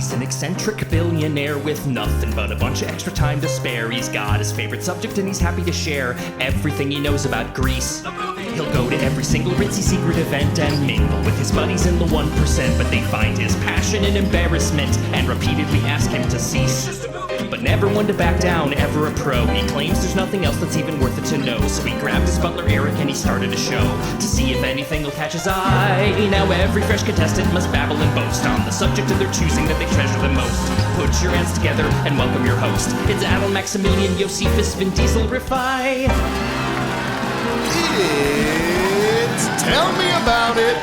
He's an eccentric billionaire with nothing but a bunch of extra time to spare. He's got his favorite subject and he's happy to share everything he knows about Greece. He'll go to every single ritzy secret event and mingle with his buddies in the 1%, but they find his passion and embarrassment and repeatedly ask him to cease. But never one to back down, ever a pro. He claims there's nothing else that's even worth it to know. So he grabbed his butler Eric and he started a show to see if anything will catch his eye. Now every fresh contestant must babble and boast on the subject of their choosing that they treasure the most. Put your hands together and welcome your host. It's Adal, Maximilian, Josephus, Vin Diesel, Rifai. It's Tell Me About It.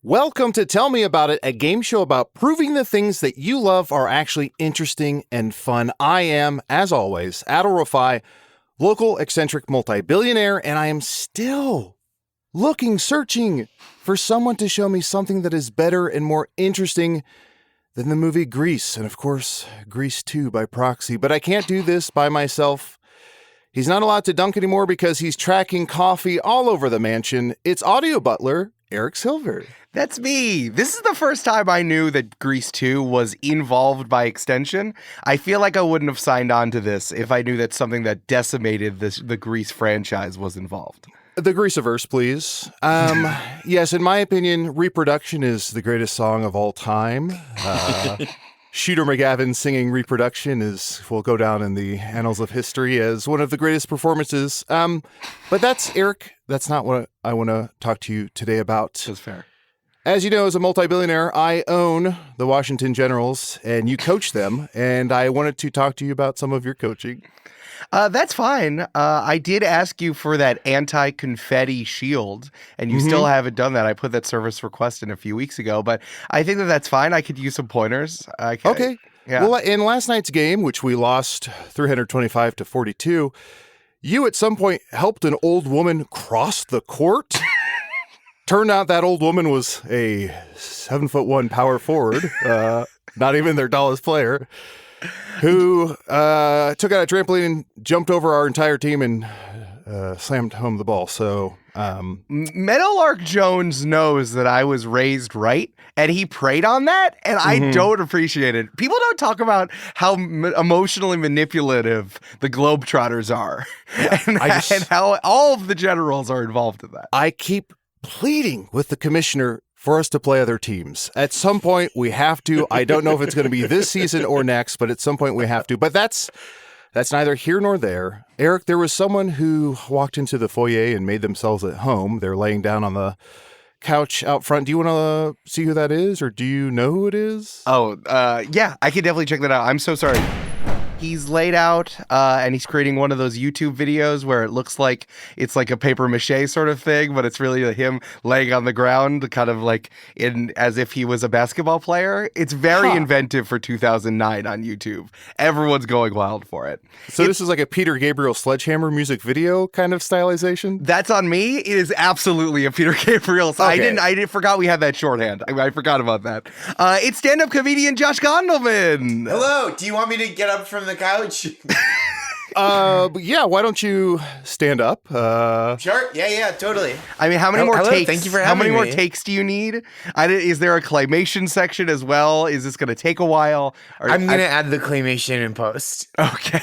Welcome to Tell Me About It, a game show about proving the things that you love are actually interesting and fun. I am, as always, Adal Rifai, local eccentric multi-billionaire, and I am still searching for someone to show me something that is better and more interesting than the movie Grease, and of course, Grease 2 by proxy. But I can't do this by myself. He's not allowed to dunk anymore because he's tracking coffee all over the mansion. It's audio butler, Eric Silver. That's me. This is the first time I knew that Grease 2 was involved by extension. I feel like I wouldn't have signed on to this if I knew that something that decimated the Grease franchise was involved. The Greaseverse, please. Yes, in my opinion, Reproduction is the greatest song of all time. Shooter McGavin singing Reproduction will go down in the annals of history as one of the greatest performances. But that's, Eric, that's not what I want to talk to you today about. That's fair. As you know, as a multi-billionaire, I own the Washington Generals, and you coach them, and I wanted to talk to you about some of your coaching. That's fine. I did ask you for that anti-confetti shield, and you still haven't done that. I put that service request in a few weeks ago, but I think that that's fine. I could use some pointers. Okay. Yeah. Well, in last night's game, which we lost 325-42, you at some point helped an old woman cross the court. Turned out that old woman was a 7'1" power forward, not even their tallest player, who took out a trampoline and jumped over our entire team and slammed home the ball. So Meadowlark Jones knows that I was raised right, and he preyed on that, and I don't appreciate it. People don't talk about how emotionally manipulative the Globetrotters are, and how all of the generals are involved in that. I keep pleading with the commissioner for us to play other teams. At some point, we have to. I don't know if it's going to be this season or next, but at some point we have to. But that's neither here nor there. Eric, there was someone who walked into the foyer and made themselves at home. They're laying down on the couch out front. Do you want to see who that is, or do you know who it is? Oh, yeah, I can definitely check that out. I'm so sorry. He's laid out, and he's creating one of those YouTube videos where it looks like it's like a paper mache sort of thing, but it's really him laying on the ground, kind of like as if he was a basketball player. It's very inventive for 2009 on YouTube. Everyone's going wild for it. So this is like a Peter Gabriel Sledgehammer music video kind of stylization? That's on me. It is absolutely a Peter Gabriel. Okay. I forgot we had that shorthand. I forgot about that. It's stand-up comedian Josh Gondelman. Hello. Do you want me to get up from the couch? Yeah, why don't you stand up? Sure. Yeah, totally. I mean, how many more hello, takes? thank you for How many having more me. takes do you need? Is there a claymation section as well? Is this going to take a while? I'm going to add the claymation in post. Okay.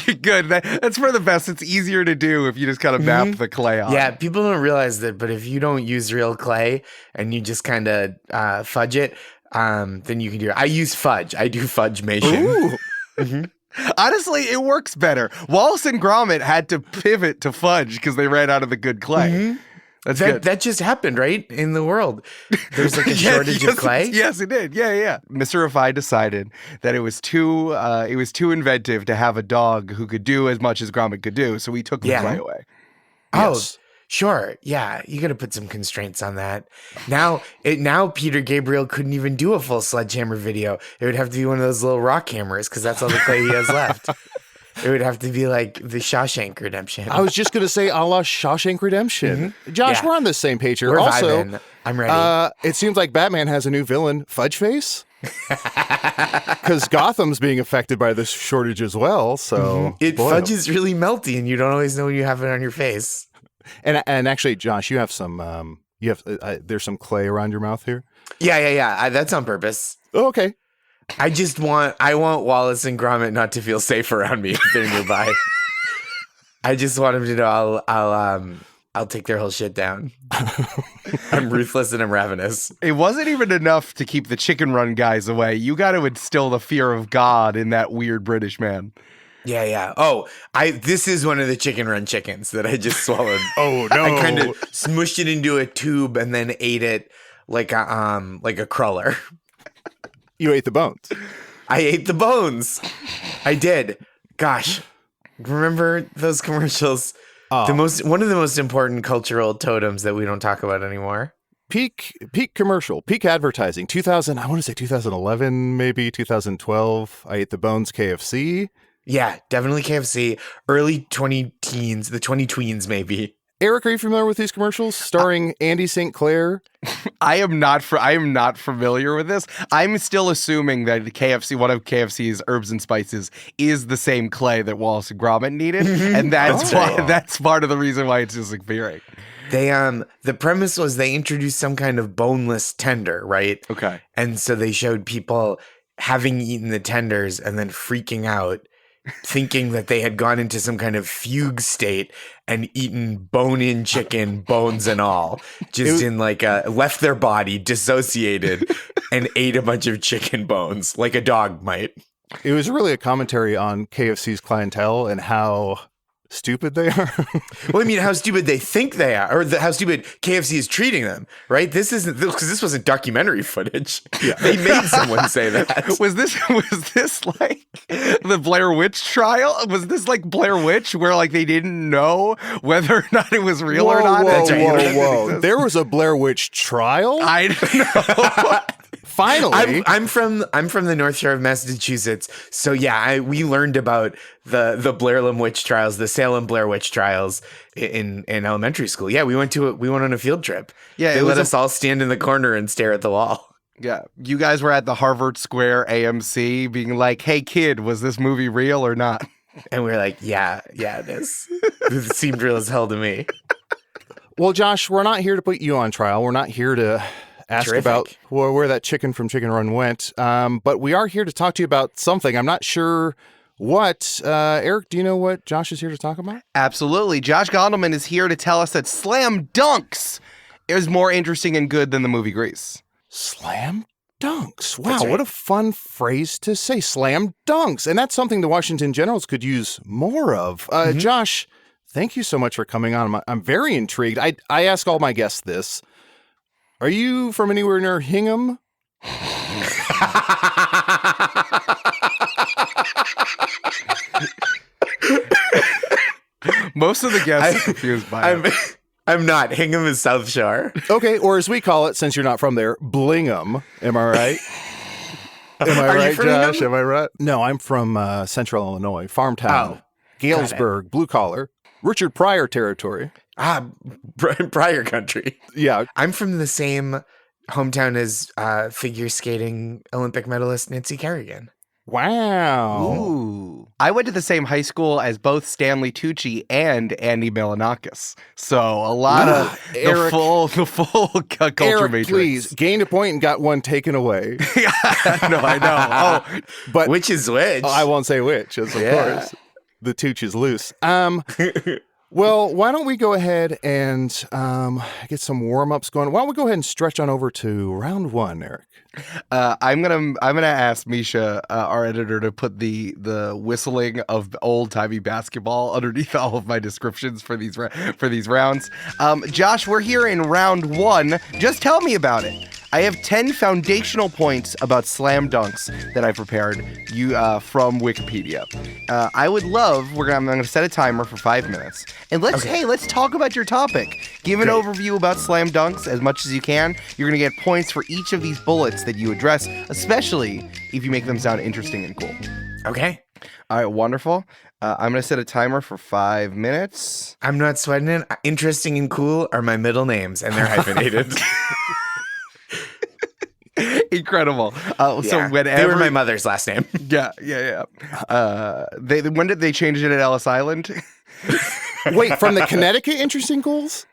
You're good. That's for the best. It's easier to do if you just kind of map the clay on. Yeah, people don't realize that, but if you don't use real clay and you just kind of fudge it, then you can do it. I use fudge. I do fudge-mation. Ooh. Honestly, it works better. Wallace and Gromit had to pivot to fudge because they ran out of the good clay. That's good. That just happened, right? In the world. There's like a shortage of clay. Yes, it did. Yeah. Mr. Rifai decided that it was too inventive to have a dog who could do as much as Gromit could do, so we took the clay away. Yes. Oh, sure. Yeah, you got to put some constraints on that. Now Peter Gabriel couldn't even do a full Sledgehammer video. It would have to be one of those little rock hammers because that's all the clay he has left. It would have to be like the Shawshank Redemption. I was just going to say a la Shawshank Redemption. Josh, we're on the same page here. We're also, vibing. I'm ready. It seems like Batman has a new villain, Fudgeface. Because Gotham's being affected by this shortage as well. So Fudge is really melty and you don't always know when you have it on your face. And actually, Josh, you have some You have there's some clay around your mouth here. Yeah. That's on purpose. Oh, okay. I want Wallace and Gromit not to feel safe around me if they're nearby. I just want them to know I'll take their whole shit down. I'm ruthless and I'm ravenous. It wasn't even enough to keep the chicken run guys away. You got to instill the fear of God in that weird British man. Yeah. Oh, this is one of the chicken run chickens that I just swallowed. Oh no! I kind of smushed it into a tube and then ate it like a cruller. You ate the bones. I ate the bones. I did. Gosh, remember those commercials? One of the most important cultural totems that we don't talk about anymore. Peak commercial, peak advertising. 2000, I want to say 2011, maybe 2012. I ate the bones. KFC. Yeah, definitely KFC. Early 20-teens, the 20-tweens maybe. Eric, are you familiar with these commercials starring Andy St. Clair? I am not familiar with this. I'm still assuming that one of KFC's herbs and spices is the same clay that Wallace and Gromit needed, and that's part of the reason why it's disappearing. They the premise was they introduced some kind of boneless tender, right? Okay. And so they showed people having eaten the tenders and then freaking out, thinking that they had gone into some kind of fugue state and eaten bone-in chicken, bones and all, left their body, dissociated, and ate a bunch of chicken bones like a dog might. It was really a commentary on KFC's clientele and how stupid they are. Well, I mean, how stupid they think they are, or how stupid KFC is treating them, right? This wasn't documentary footage. Yeah. They made someone say that. Was this like the Blair Witch trial? Was this like Blair Witch, where like they didn't know whether or not it was real or not? Whoa! There was a Blair Witch trial. I don't know. Finally, I'm from the North Shore of Massachusetts, so yeah, we learned about the Blair Witch trials, the Salem Blair Witch trials in elementary school. Yeah, we went on a field trip. Yeah, they let us all stand in the corner and stare at the wall. Yeah, you guys were at the Harvard Square AMC, being like, "Hey, kid, was this movie real or not?" And we were like, "Yeah, it is." It seemed real as hell to me. Well, Josh, we're not here to put you on trial. We're not here to ask about where that chicken from Chicken Run went. But we are here to talk to you about something. I'm not sure what. Eric, do you know what Josh is here to talk about? Absolutely. Josh Gondelman is here to tell us that slam dunks is more interesting and good than the movie Grease. Slam dunks. Wow, what a fun phrase to say. Slam dunks. And that's something the Washington Generals could use more of. Josh, thank you so much for coming on. I'm very intrigued. I ask all my guests this. Are you from anywhere near Hingham? Most of the guests are confused by it. I'm not. Hingham is South Shore. Okay, or as we call it, since you're not from there, Blingham. Am I right? Am I right, Josh? Hingham? Am I right? No, I'm from Central Illinois, farm town, Galesburg, blue collar, Richard Pryor territory. Pryor country. Yeah. I'm from the same hometown as figure skating Olympic medalist Nancy Kerrigan. Wow. Ooh. I went to the same high school as both Stanley Tucci and Andy Milanakis. So a lot of Eric, the full culture Eric, matrix. Please, gained a point and got one taken away. No, I know. Oh, but which is which? I won't say which, of course. The Tucci is loose. Well, why don't we go ahead and get some warm-ups going? Why don't we go ahead and stretch on over to round one, Eric? I'm gonna ask Mischa, our editor, to put the whistling of old-timey basketball underneath all of my descriptions for these rounds. Josh, we're here in round one. Just tell me about it. I have 10 foundational points about slam dunks that I prepared from Wikipedia. I would love, I'm going to set a timer for 5 minutes. And let's talk about your topic. Give an overview about slam dunks as much as you can. You're going to get points for each of these bullets that you address, especially if you make them sound interesting and cool. Okay. All right, wonderful. I'm going to set a timer for 5 minutes. I'm not sweating it. Interesting and cool are my middle names, and they're hyphenated. Incredible. So whenever they were my mother's last name. Yeah. When did they change it at Ellis Island? Wait, from the Connecticut Interesting Goals?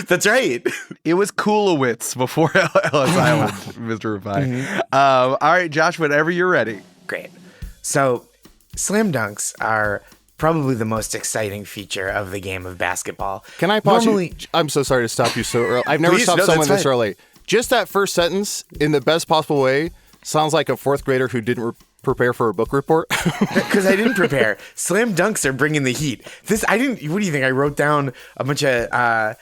That's right. It was Coolowitz before Ellis Island, Mr. Rifai. All right, Josh, whenever you're ready. Great. So, slam dunks are probably the most exciting feature of the game of basketball. Can I pause Normally, you? I'm so sorry to stop you so early. I've never Please, stopped no, someone that's this fine. early. Just that first sentence, in the best possible way, sounds like a fourth grader who didn't prepare for a book report. Because I didn't prepare. Slam dunks are bringing the heat. What do you think? I wrote down a bunch of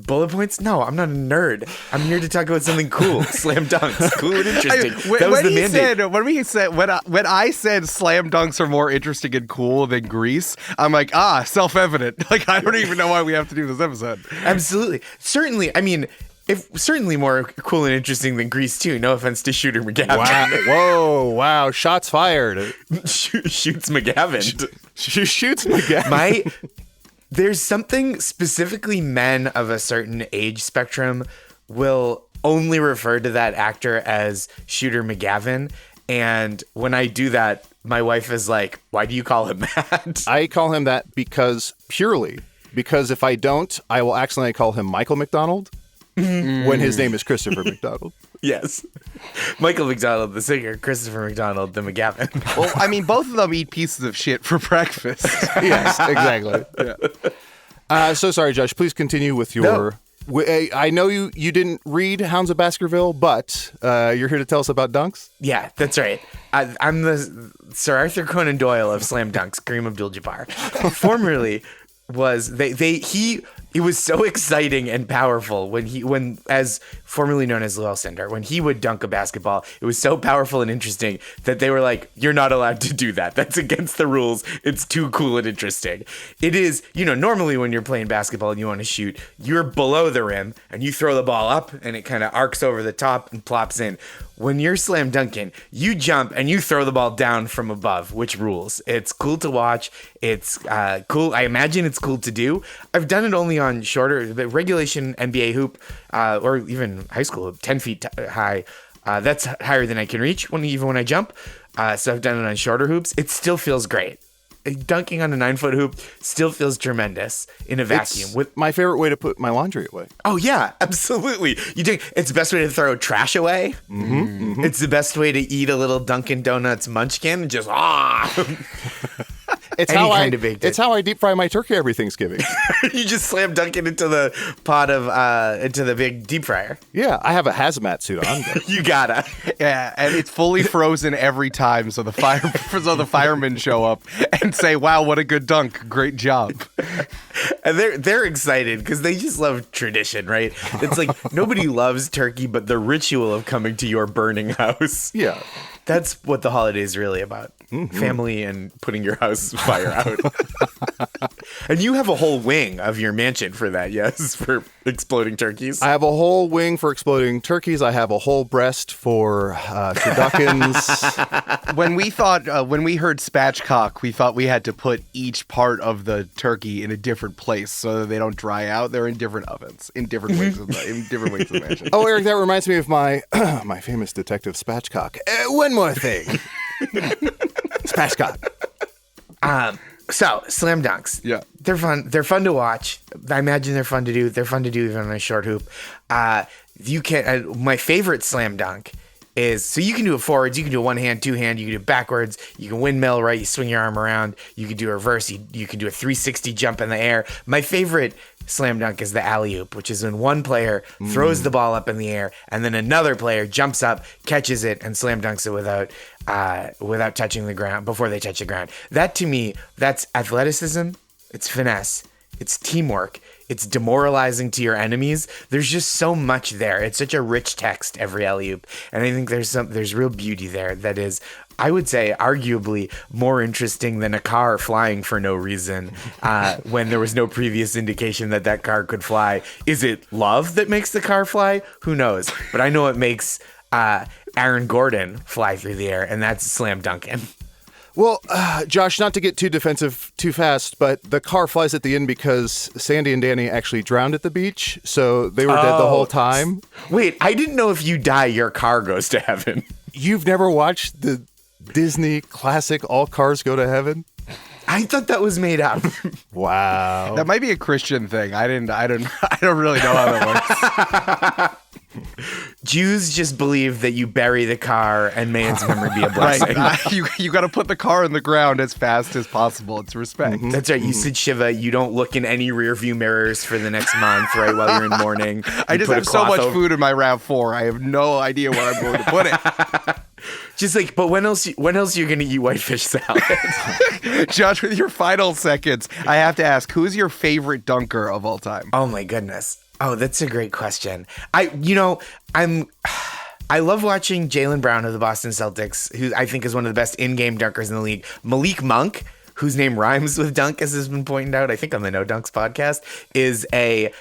bullet points? No, I'm not a nerd. I'm here to talk about something cool. Slam dunks. Cool and interesting. That was the mandate. When I said slam dunks are more interesting and cool than Grease, I'm like, self-evident. Like, I don't even know why we have to do this episode. Absolutely. Certainly. I mean, certainly more cool and interesting than Grease too. No offense to Shooter McGavin. Wow. Whoa, wow. Shots fired. Shoots McGavin. Shoots McGavin. There's something specifically men of a certain age spectrum will only refer to that actor as Shooter McGavin. And when I do that, my wife is like, why do you call him that? I call him that because if I don't, I will accidentally call him Michael McDonald when his name is Christopher McDonald. Yes. Michael McDonald, the singer, Christopher McDonald, the McGavin. Well, I mean, both of them eat pieces of shit for breakfast. Yes, exactly. Yeah. So sorry, Josh. Please continue with your... No. I know you didn't read Hounds of Baskerville, but you're here to tell us about dunks? Yeah, that's right. I'm the Sir Arthur Conan Doyle of slam dunks, Kareem Abdul-Jabbar. Formerly was it was so exciting and powerful when as formerly known as Lou Alcindor, when he would dunk a basketball, it was so powerful and interesting that they were like, you're not allowed to do that. That's against the rules. It's too cool and interesting. It is, normally when you're playing basketball and you want to shoot, you're below the rim and you throw the ball up and it kind of arcs over the top and plops in. When you're slam dunking, you jump and you throw the ball down from above, which rules. It's cool to watch. It's cool. I imagine it's cool to do. I've done it only on shorter, the regulation NBA hoop, or even high school, 10 feet high. That's higher than I can reach even when I jump. So I've done it on shorter hoops. It still feels great. Dunking on a 9-foot hoop still feels tremendous in a vacuum. It's my favorite way to put my laundry away. Oh yeah, absolutely. It's the best way to throw trash away. Mm-hmm. It's the best way to eat a little Dunkin' Donuts munchkin and just It's how I deep fry my turkey every Thanksgiving. You just slam dunk it into the pot of into the big deep fryer. Yeah, I have a hazmat suit on. You gotta. Yeah, and it's fully frozen every time, so the firemen show up and say, "Wow, what a good dunk! Great job." And they're excited because they just love tradition, right? It's like nobody loves turkey, but the ritual of coming to your burning house. Yeah. That's what the holiday is really about. Mm-hmm. Family and putting your house fire out. And you have a whole wing of your mansion for that, yes, for exploding turkeys. I have a whole wing for exploding turkeys. I have a whole breast for turduckens. When we heard spatchcock, we thought we had to put each part of the turkey in a different place so that they don't dry out. They're in different ovens, in different wings of the mansion. Oh, Eric, that reminds me of my my famous detective Spatchcock. One more thing. Spatchcock. So slam dunks. Yeah. They're fun. They're fun to watch. I imagine they're fun to do. They're fun to do even on a short hoop. You can. My favorite slam dunk is, so you can do it forwards. You can do it one hand, two hand. You can do it backwards. You can windmill, right? You swing your arm around. You can do a reverse. You can do a 360 jump in the air. My favorite slam dunk is the alley-oop, which is when one player throws the ball up in the air and then another player jumps up, catches it, and slam dunks it without touching the ground, before they touch the ground. That, to me, that's athleticism. It's finesse. It's teamwork. It's demoralizing to your enemies. There's just so much there. It's such a rich text, every alley-oop. And I think there's real beauty there that is, I would say, arguably more interesting than a car flying for no reason when there was no previous indication that car could fly. Is it love that makes the car fly? Who knows? But I know it makes Aaron Gordon fly through the air, and that's slam dunking. Well, Josh, not to get too defensive too fast, but the car flies at the end because Sandy and Danny actually drowned at the beach, so they were dead the whole time. Wait, I didn't know if you die, your car goes to heaven. You've never watched the Disney classic All Cars Go to Heaven? I thought that was made up. Wow. That might be a Christian thing. I don't really know how that works. Jews just believe that you bury the car and may its memory be a blessing. Right. You got to put the car in the ground as fast as possible. It's respect. That's right. You said Shiva. You don't look in any rear view mirrors for the next month, right? While you're in mourning. I just have so much food in my RAV4. I have no idea where I'm going to put it. Just like, but when else are you going to eat whitefish salad? Josh, with your final seconds, I have to ask, who's your favorite dunker of all time? Oh my goodness. Oh, that's a great question. I love watching Jaylen Brown of the Boston Celtics, who I think is one of the best in-game dunkers in the league. Malik Monk, whose name rhymes with dunk, as has been pointed out, I think on the No Dunks podcast, he's a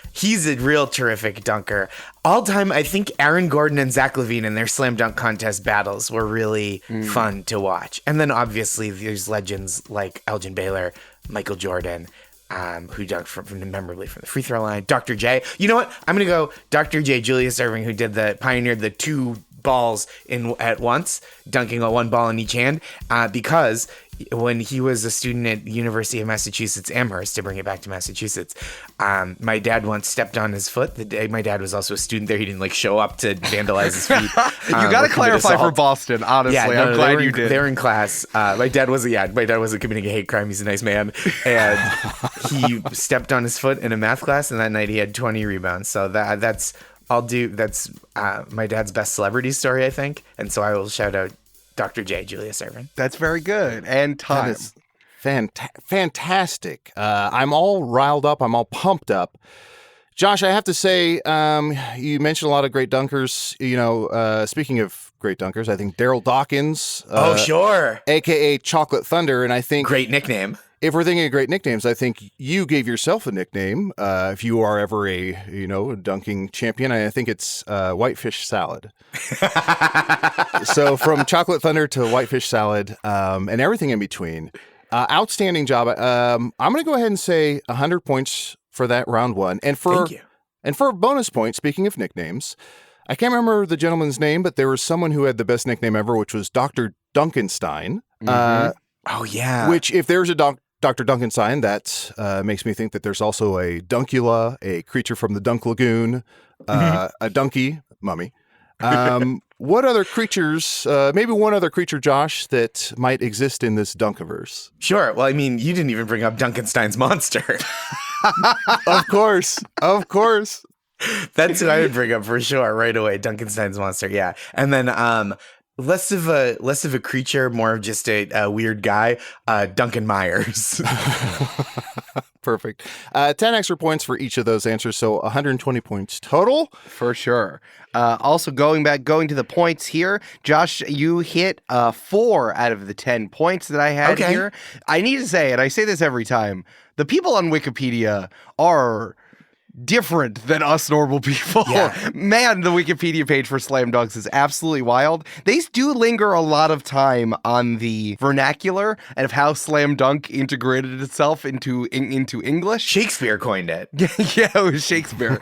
real terrific dunker. All time, I think Aaron Gordon and Zach LaVine in their slam dunk contest battles were really fun to watch. And then obviously there's legends like Elgin Baylor, Michael Jordan, who dunked memorably from the free throw line. Dr. J. You know what? I'm going to go Dr. J. Julius Erving, who pioneered the two balls at once, dunking one ball in each hand, because when he was a student at the University of Massachusetts Amherst, to bring it back to Massachusetts, my dad once stepped on his foot. The day my dad was also a student there, he didn't show up to vandalize his feet. You got to clarify for Boston, honestly. Yeah, I'm glad you did. They were in class. My dad wasn't committing a hate crime. He's a nice man, and he stepped on his foot in a math class, and that night he had 20 rebounds. So that's my dad's best celebrity story, I think, and so I will shout out Dr. J. Julius Erving. That's very good. And time. That is fantastic. I'm all riled up. I'm all pumped up. Josh, I have to say, you mentioned a lot of great dunkers. Speaking of great dunkers, I think Daryl Dawkins. Sure. AKA Chocolate Thunder. And I think great nickname. If we're thinking of great nicknames, I think you gave yourself a nickname. If you are ever a dunking champion, I think it's Whitefish Salad. So from Chocolate Thunder to Whitefish Salad and everything in between, outstanding job. I'm going to go ahead and say 100 points for that round one. And Thank you. And for a bonus point, speaking of nicknames, I can't remember the gentleman's name, but there was someone who had the best nickname ever, which was Dr. Dunkenstein. Oh, yeah. Which, if there's a Dr. Dunkenstein, that makes me think that there's also a Dunkula, a creature from the Dunk Lagoon, a donkey, mummy. What other creatures, maybe one other creature, Josh, that might exist in this Dunkiverse? Sure. Well, I mean, you didn't even bring up Dunkenstein's monster. Of course. That's what I would bring up for sure right away. Dunkenstein's monster. Yeah. And then less of a creature, more of just a weird guy, Duncan Myers. Perfect. 10 extra points for each of those answers, so 120 points total. For sure. Also, going to the points here, Josh, you hit 4 out of the 10 points that I had here. I need to say, and I say this every time, the people on Wikipedia are different than us normal people. Yeah. Man, the Wikipedia page for Slam Dunks is absolutely wild. They do linger a lot of time on the vernacular and of how Slam Dunk integrated itself into English. Shakespeare coined it. Yeah, it was Shakespeare.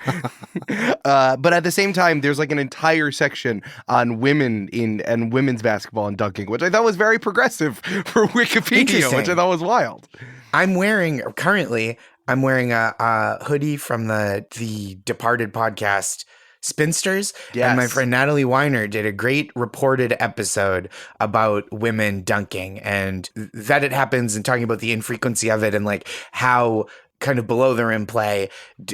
But at the same time, there's like an entire section on women and women's basketball and dunking, which I thought was very progressive for Wikipedia, which I thought was wild. I'm wearing a hoodie from the Departed podcast, Spinsters. Yes. And my friend Natalie Weiner did a great reported episode about women dunking and that it happens and talking about the infrequency of it and like how kind of below the rim play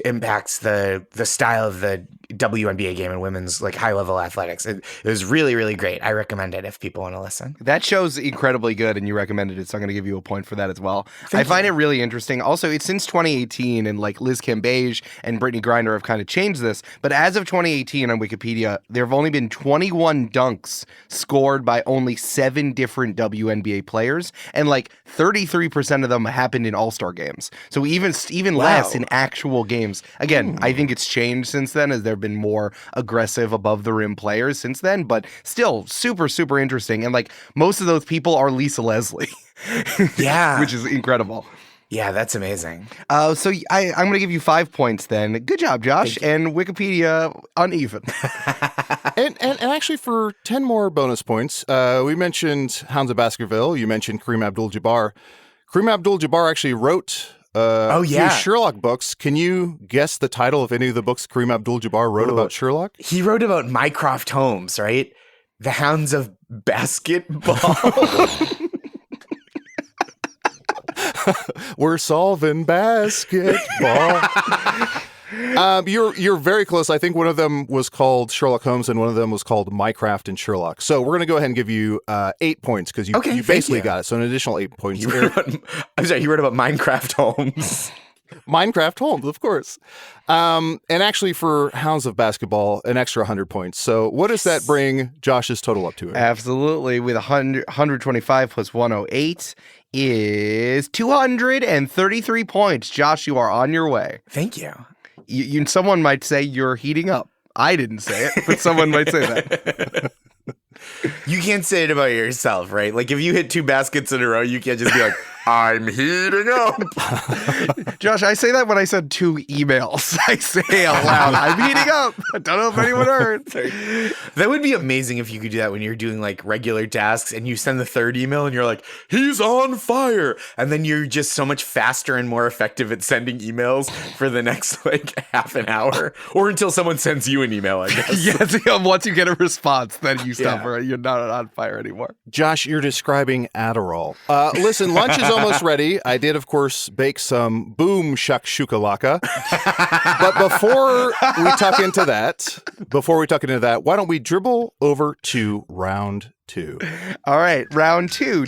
impacts the style of the WNBA game and women's like high level athletics. It was really, really great. I recommend it if people want to listen. That show's incredibly good and you recommended it, so I'm going to give you a point for that as well. I find it really interesting. Also, it's since 2018 and like Liz Cambage and Brittany Griner have kind of changed this, but as of 2018 on Wikipedia, there have only been 21 dunks scored by only 7 different WNBA players, and like 33% of them happened in All-Star games. So even less in actual games. Again, I think it's changed since then as there have been more aggressive above the rim players since then, but still super, super interesting. And like most of those people are Lisa Leslie. Yeah. Which is incredible. Yeah, that's amazing. So I'm going to give you 5 points then. Good job, Josh. And Wikipedia, uneven. and actually for 10 more bonus points, we mentioned Hounds of Baskerville. You mentioned Kareem Abdul-Jabbar. Kareem Abdul-Jabbar actually wrote a few Sherlock books. Can you guess the title of any of the books Kareem Abdul-Jabbar wrote about Sherlock? He wrote about Mycroft Holmes, right? The Hounds of Basketball. We're solving basketball. You're very close. I think one of them was called Sherlock Holmes and one of them was called Mycroft and Sherlock. So we're going to go ahead and give you 8 points because you basically got it. So an additional 8 points. You wrote about Minecraft Holmes. Minecraft Holmes, of course. And actually for Hounds of Basketball, an extra 100 points. So what does that bring Josh's total up to? Absolutely. With 125 plus 108 is 233 points. Josh, you are on your way. Thank you. Someone might say you're heating up. I didn't say it, but someone might say that. You can't say it about yourself, right? Like if you hit 2 baskets in a row, you can't just be like, I'm heating up. Josh, I say that when I send 2 emails. I say out loud, I'm heating up. I don't know if anyone heard. That would be amazing if you could do that when you're doing like regular tasks and you send the 3rd email and you're like, he's on fire. And then you're just so much faster and more effective at sending emails for the next like half an hour or until someone sends you an email, I guess. Yes, once you get a response, then you stop. You're not on fire anymore. Josh, you're describing Adderall. Listen, lunch is almost ready. I did, of course, bake some boom shakshukalaka. But before we tuck into that, why don't we dribble over to round 2? All right, round 2.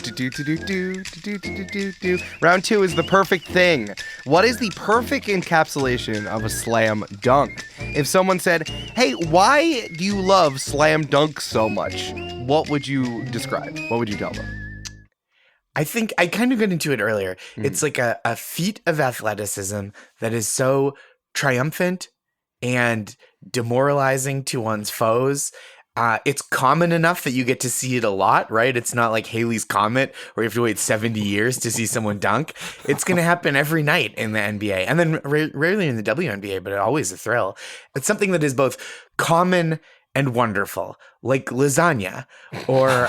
Round 2 is the perfect thing. What is the perfect encapsulation of a slam dunk? If someone said, hey, why do you love slam dunks so much? What would you describe? What would you tell them? I think I kind of got into it earlier. It's like a feat of athleticism that is so triumphant and demoralizing to one's foes. It's common enough that you get to see it a lot, right? It's not like Halley's Comet where you have to wait 70 years to see someone dunk. It's going to happen every night in the NBA and then rarely in the WNBA, but always a thrill. It's something that is both common and wonderful, like lasagna or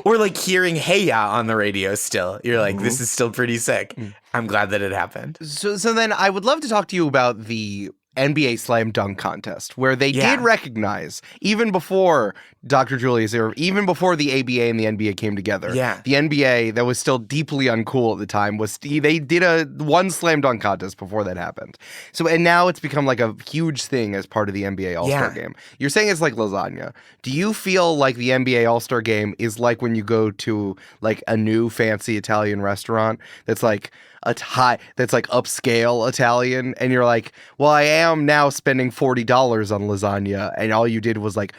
or like hearing "Hey Ya" on the radio still. You're like, this is still pretty sick. I'm glad that it happened. So then I would love to talk to you about the NBA Slam Dunk Contest, where they did recognize, even before Dr. Julius era, even before the ABA and the NBA came together, the NBA, that was still deeply uncool at the time, they did one slam dunk contest before that happened. So, and now it's become like a huge thing as part of the NBA All-Star Game. You're saying it's like lasagna. Do you feel like the NBA All-Star Game is like when you go to like a new fancy Italian restaurant that's like that's like upscale Italian, and you're like, well, I am now spending $40 on lasagna, and all you did was like,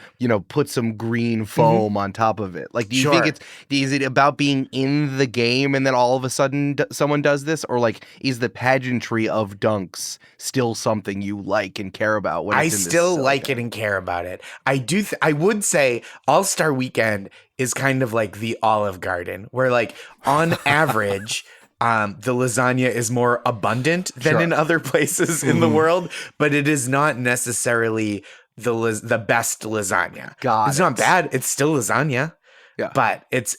put some green foam on top of it. Like, do you think is it about being in the game and then all of a sudden someone does this, or like is the pageantry of dunks still something you like and care about? When I still like it and care about it. I do. I would say All-Star Weekend is kind of like the Olive Garden, where like on average. The lasagna is more abundant than in other places in the world, but it is not necessarily the best lasagna. It's not bad. It's still lasagna, but it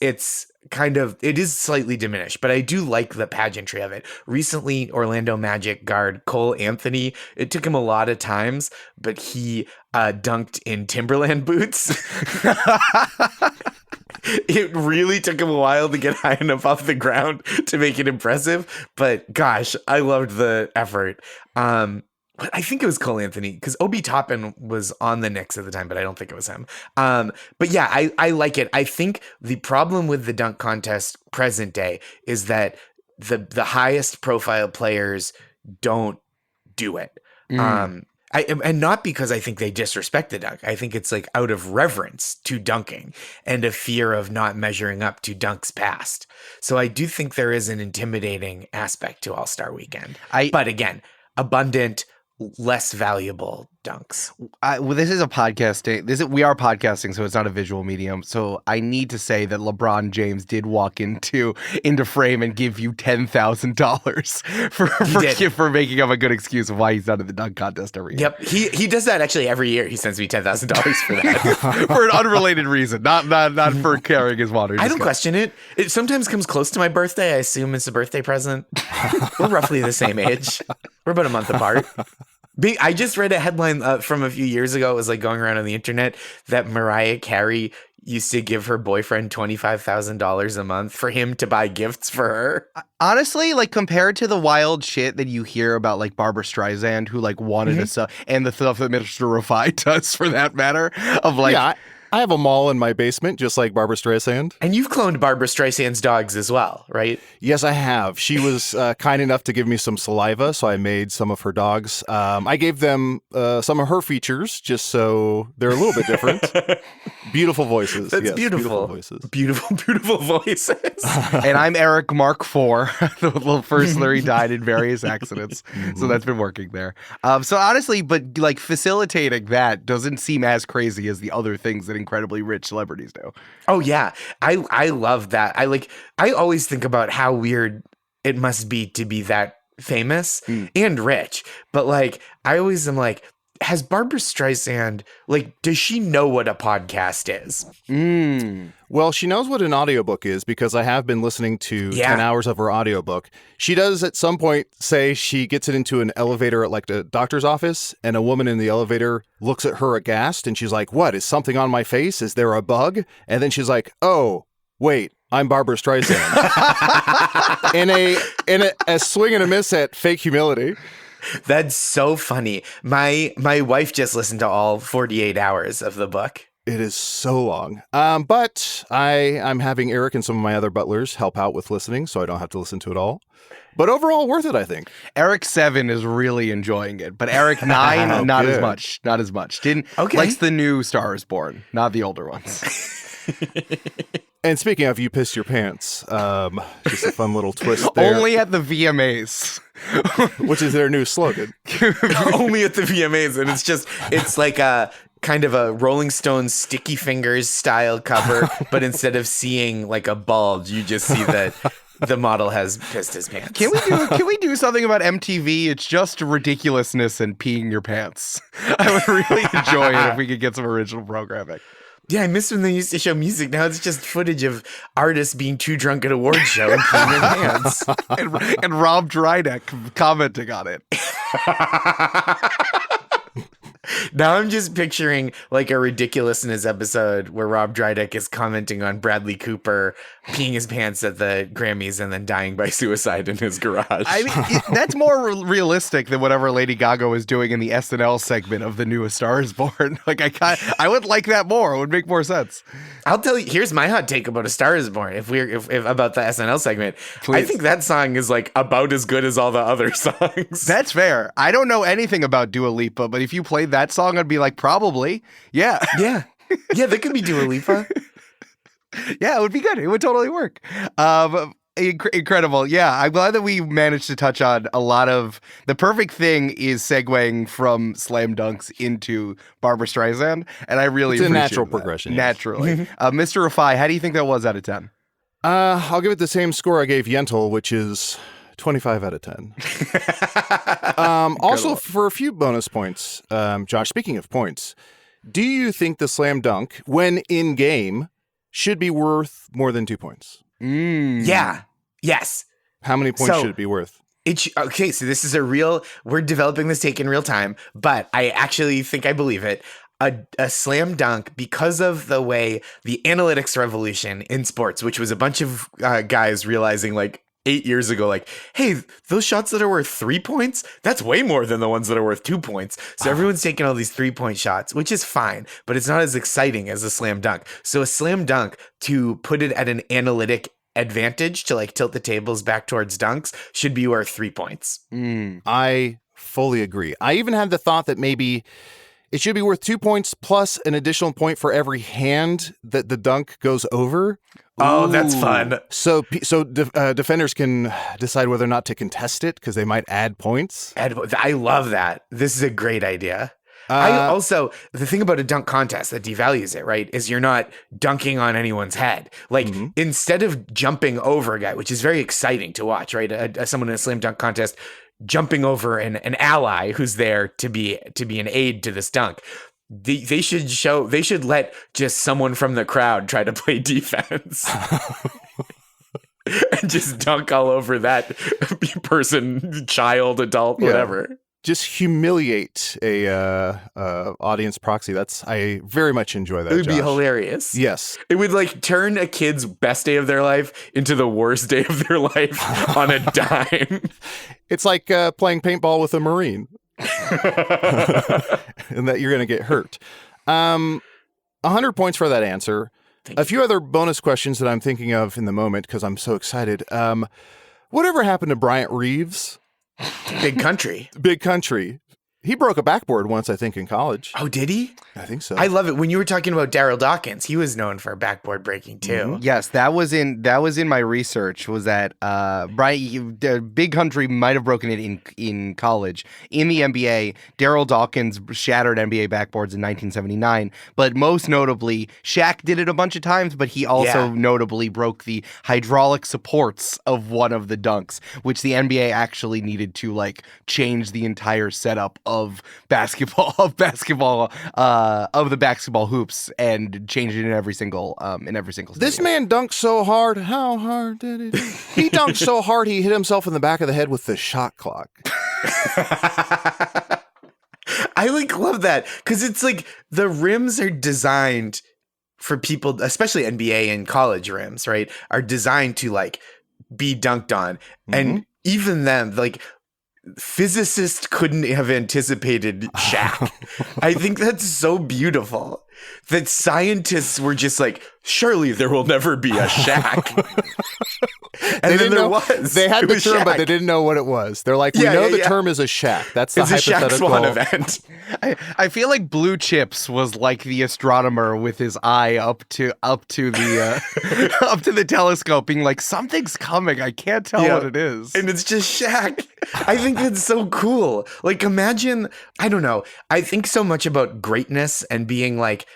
is slightly diminished. But I do like the pageantry of it. Recently, Orlando Magic guard Cole Anthony, it took him a lot of times, but he dunked in Timberland boots. It really took him a while to get high enough off the ground to make it impressive. But gosh, I loved the effort. But I think it was Cole Anthony because Obi Toppin was on the Knicks at the time, but I don't think it was him. But yeah, I like it. I think the problem with the dunk contest present day is that the highest profile players don't do it. And not because I think they disrespect the dunk. I think it's like out of reverence to dunking and a fear of not measuring up to dunks past. So I do think there is an intimidating aspect to All-Star Weekend. But again, abundant, less valuable dunks. Well, this is a podcasting. We are podcasting, so it's not a visual medium. So I need to say that LeBron James did walk into frame and give you $10,000 for making up a good excuse of why he's not in the dunk contest every year. Yep, he does that actually every year. He sends me $10,000 for that for an unrelated reason, not for carrying his water. I don't question it. It sometimes comes close to my birthday. I assume it's a birthday present. We're roughly the same age. We're about a month apart. I just read a headline from a few years ago. It was like going around on the internet that Mariah Carey used to give her boyfriend $25,000 a month for him to buy gifts for her. Honestly, like compared to the wild shit that you hear about like Barbara Streisand, who like wanted a stuff, and the stuff that Mr. Rifai does for that matter, of like. Yeah, I have a mall in my basement, just like Barbara Streisand. And you've cloned Barbara Streisand's dogs as well, right? Yes, I have. She was kind enough to give me some saliva, so I made some of her dogs. I gave them some of her features, just so they're a little bit different. Beautiful voices. That's yes, beautiful. Voices. Beautiful voices. And I'm Eric Mark IV, the little firstler. He died in various accidents, so that's been working there. So honestly, but like facilitating that doesn't seem as crazy as the other things that incredibly rich celebrities do. Oh yeah, I love that. I always think about how weird it must be to be that famous and rich. But like, I always am like, has Barbara Streisand, like, does she know what a podcast is? Well, she knows what an audiobook is because I have been listening to 10 hours of her audiobook. She does at some point say she gets it into an elevator at like the doctor's office, and a woman in the elevator looks at her aghast and she's like, "What, is something on my face? Is there a bug?" And then she's like, "Oh, wait, I'm Barbara Streisand." in a swing and a miss at fake humility. That's so funny. My wife just listened to all 48 hours of the book. It is so long. But I'm having Eric and some of my other butlers help out with listening, so I don't have to listen to it all. But overall, worth it, I think. Eric 7 is really enjoying it, but Eric 9, not as much. Not as much. Likes the new Star is Born, not the older ones. And speaking of, you pissed your pants. Just a fun little twist there. Only at the VMAs. Which is their new slogan. Only at the VMAs. And it's like a kind of a Rolling Stones Sticky Fingers style cover, but instead of seeing like a bulge, you just see that the model has pissed his pants. Can we do something about MTV? It's just ridiculousness and peeing your pants. I would really enjoy it if we could get some original programming. Yeah, I miss when they used to show music. Now it's just footage of artists being too drunk at a award show and peeing their pants. and Rob Drydeck commenting on it. Now I'm just picturing like a ridiculousness episode where Rob Drydeck is commenting on Bradley Cooper peeing his pants at the Grammys and then dying by suicide in his garage. I mean, that's more realistic than whatever Lady Gaga was doing in the SNL segment of The New A Star Is Born. Like I would like that more. It would make more sense. I'll tell you. Here's my hot take about A Star Is Born. If about the SNL segment, please. I think that song is like about as good as all the other songs. That's fair. I don't know anything about Dua Lipa, but if you played that song, I'd be like, probably. Yeah. Yeah, that could be Dua Lipa. Yeah, it would be good. It would totally work. Incredible. Yeah, I'm glad that we managed to touch on a lot of the perfect thing is segueing from slam dunks into Barbara Streisand, and I really appreciate a natural that. progression. Yes. Naturally. Mr. Rifai, how do you think that was out of 10? I'll give it the same score I gave Yentl, which is 25 out of 10. Also, for a few bonus points, Josh, speaking of points, do you think the slam dunk, when in game, should be worth more than 2 points? Yeah. Yes. How many points should it be worth? Okay, so this is we're developing this take in real time, but I actually think I believe it. A slam dunk, because of the way the analytics revolution in sports, which was a bunch of guys realizing like 8 years ago, like, hey, those shots that are worth 3 points, that's way more than the ones that are worth 2 points. So everyone's taking all these 3-point shots, which is fine, but it's not as exciting as a slam dunk. So a slam dunk, to put it at an analytic advantage to like tilt the tables back towards dunks, should be worth 3 points. I fully agree. I even had the thought that maybe it should be worth 2 points plus an additional point for every hand that the dunk goes over. Oh, that's fun. So defenders can decide whether or not to contest it because they might add points. I love that. This is a great idea. The thing about a dunk contest that devalues it, right, is you're not dunking on anyone's head. Like, instead of jumping over a guy, which is very exciting to watch, right? Someone in a slam dunk contest jumping over an ally who's there to be an aid to this dunk. They should let just someone from the crowd try to play defense. And just dunk all over that person, child, adult, whatever. Just humiliate a audience proxy. I very much enjoy that. It would be Josh. hilarious. Yes. It would like turn a kid's best day of their life into the worst day of their life on a dime. It's like playing paintball with a Marine. And that you're going to get hurt. 100 points for that answer. A few other bonus questions that I'm thinking of in the moment because I'm so excited. Whatever happened to Bryant Reeves? Big country. Big country. He broke a backboard once, I think, in college. Oh, did he? I think so. I love it. When you were talking about Daryl Dawkins, he was known for backboard breaking too. Yes, that was in my research. Was that Big Country might have broken it in college. In the NBA, Daryl Dawkins shattered NBA backboards in 1979. But most notably, Shaq did it a bunch of times. But he also notably broke the hydraulic supports of one of the dunks, which the NBA actually needed to like change the entire setup of the basketball hoops and change it in every single This man dunked so hard. How hard did he do? He dunked so hard he hit himself in the back of the head with the shot clock. I like love that because it's like the rims are designed for people, especially NBA and college rims, right? Are designed to like be dunked on, and even then, like. Physicists couldn't have anticipated Shaq. I think that's so beautiful that scientists were just like, surely there will never be a Shaq. And then there was. They had the term, Shaq. but they didn't know what it was. They're like, we know the term is a Shaq. That's the it's hypothetical. a Shaq Swan event. I feel like Blue Chips was like the astronomer with his eye up to the up to the telescope, being like, something's coming. I can't tell what it is. And it's just Shaq. I think that's so cool. Like, imagine, I don't know. I think so much about greatness and being like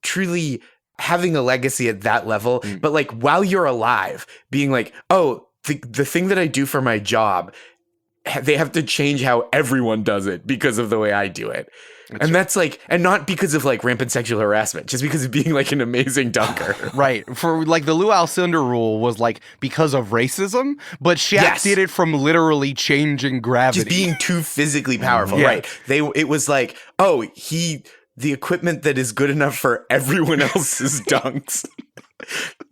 truly having a legacy at that level, but like while you're alive, being like, oh, the thing that I do for my job, they have to change how everyone does it because of the way I do it. That's like, and not because of like rampant sexual harassment, just because of being like an amazing dunker. Right. For like the Lou Alcindor rule was like because of racism, but Shaq did it from literally changing gravity. Just being too physically powerful. Right. It was like, oh, the equipment that is good enough for everyone else's dunks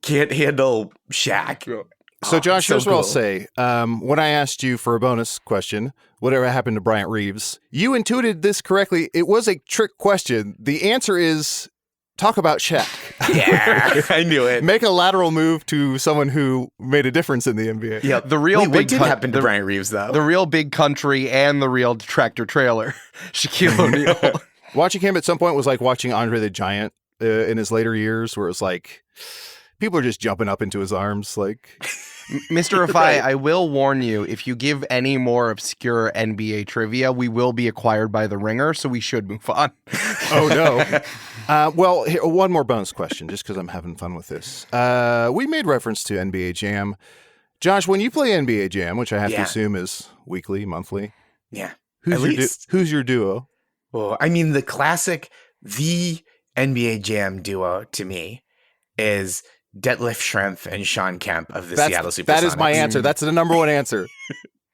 can't handle Shaq. So, Josh, here's what I'll say. When I asked you for a bonus question, whatever happened to Bryant Reeves, you intuited this correctly. It was a trick question. The answer is talk about Shaq. Yeah, I knew it. Make a lateral move to someone who made a difference in the NBA. Yeah, the real what did happen to Bryant Reeves, though? The real Big Country and the real tractor trailer, Shaquille O'Neal. Watching him at some point was like watching Andre the Giant in his later years, where it was like people are just jumping up into his arms. Like, Mr. Rifai, I will warn you, if you give any more obscure NBA trivia, we will be acquired by The Ringer, so we should move on. Oh, no. Well, here, one more bonus question, just because I'm having fun with this. We made reference to NBA Jam. Josh, when you play NBA Jam, which I have to assume is weekly, monthly. Yeah. Who's your duo? Well, I mean, the NBA Jam duo to me is Detlef Schrempf and Sean Kemp of the Seattle Supersonics. That is my answer. That's the number one answer.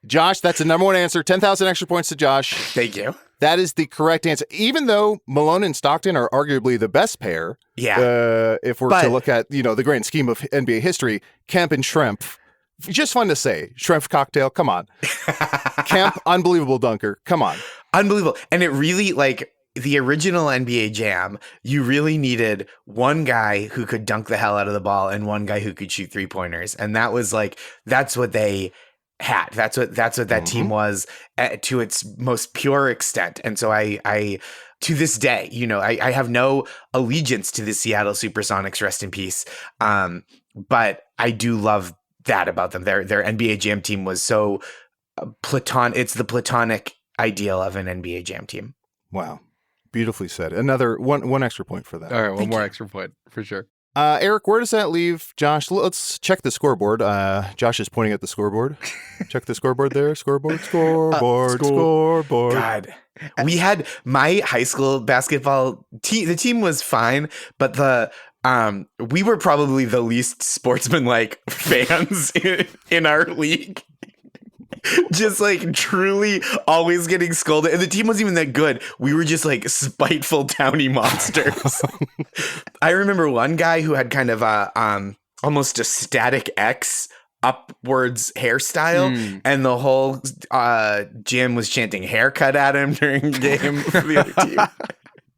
Josh, that's the number one answer. 10,000 extra points to Josh. Thank you. That is the correct answer. Even though Malone and Stockton are arguably the best pair, if we're to look at, the grand scheme of NBA history, Kemp and Schrempf, just fun to say. Schrempf cocktail, come on. Kemp, unbelievable dunker, come on. Unbelievable. And it really, like, the original NBA Jam, you really needed one guy who could dunk the hell out of the ball and one guy who could shoot 3-pointers. And that was like, that's what they had. That's what that team was to its most pure extent. And so I to this day, I have no allegiance to the Seattle Supersonics, rest in peace. But I do love that about them. Their NBA Jam team was so platonic. It's the platonic ideal of an NBA Jam team. Wow. Beautifully said. Another one extra point for that. All right, one more extra point for sure. Eric, where does that leave Josh? Let's check the scoreboard. Josh is pointing at the scoreboard. Check the scoreboard there. Scoreboard. God, we had my high school basketball team. The team was fine, but we were probably the least sportsmanlike fans in our league. Just like truly always getting scolded. And the team wasn't even that good. We were just like spiteful towny monsters. I remember one guy who had kind of almost a Static X upwards hairstyle, and the whole gym was chanting haircut at him during the game for the other team.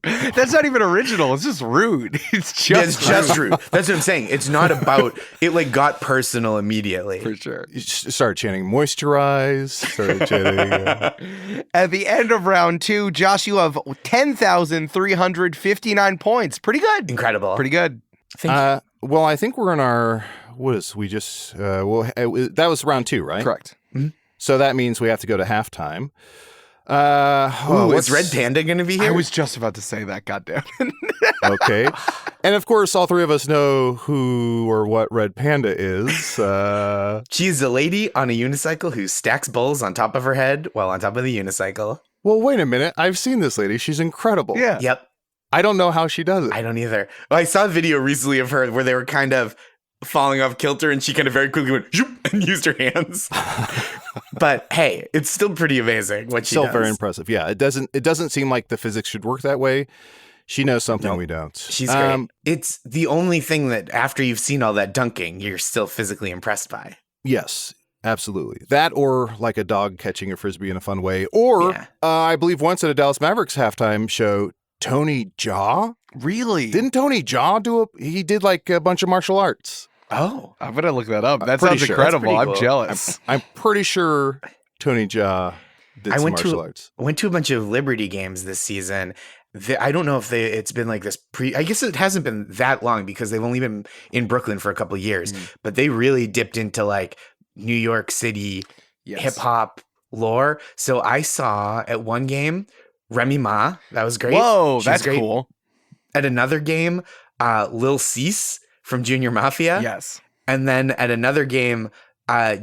That's not even original. It's just rude. It's just rude. That's what I'm saying. It's not about it. Like got personal immediately. For sure. You started chanting moisturize. Started chanting. At the end of round 2, Josh, you have 10,359 points. Pretty good. Incredible. Pretty good. Well, I think we're in our that was round 2, right? Correct. Mm-hmm. So that means we have to go to halftime. Is Red Panda going to be here? I was just about to say that. Goddamn. Okay. And of course, all three of us know who or what Red Panda is. She's a lady on a unicycle who stacks bowls on top of her head while on top of the unicycle. Well, wait a minute. I've seen this lady. She's incredible. Yeah. Yep. I don't know how she does it. I don't either. Well, I saw a video recently of her where they were kind of falling off kilter and she kind of very quickly went zoop, and used her hands. But hey, it's still pretty amazing what she does. Still very impressive. Yeah, it doesn't seem like the physics should work that way. She knows something we don't. She's great. It's the only thing that after you've seen all that dunking, you're still physically impressed by. Yes, absolutely. That or like a dog catching a Frisbee in a fun way. Or I believe once at a Dallas Mavericks halftime show, Tony Jaa. Really? Didn't Tony Jaa he did like a bunch of martial arts. Oh. I'm going to look that up. That pretty sounds sure. incredible. That's I'm pretty cool. jealous. I'm pretty sure Tony Jaa did some martial arts. I went to a bunch of Liberty games this season. I don't know if it's been like this I guess it hasn't been that long because they've only been in Brooklyn for a couple of years, but they really dipped into like New York City hip hop lore. So I saw at one game Remy Ma. That was great. Whoa, that's great. cool. At another game, Lil Cease from Junior Mafia. Yes. And then at another game,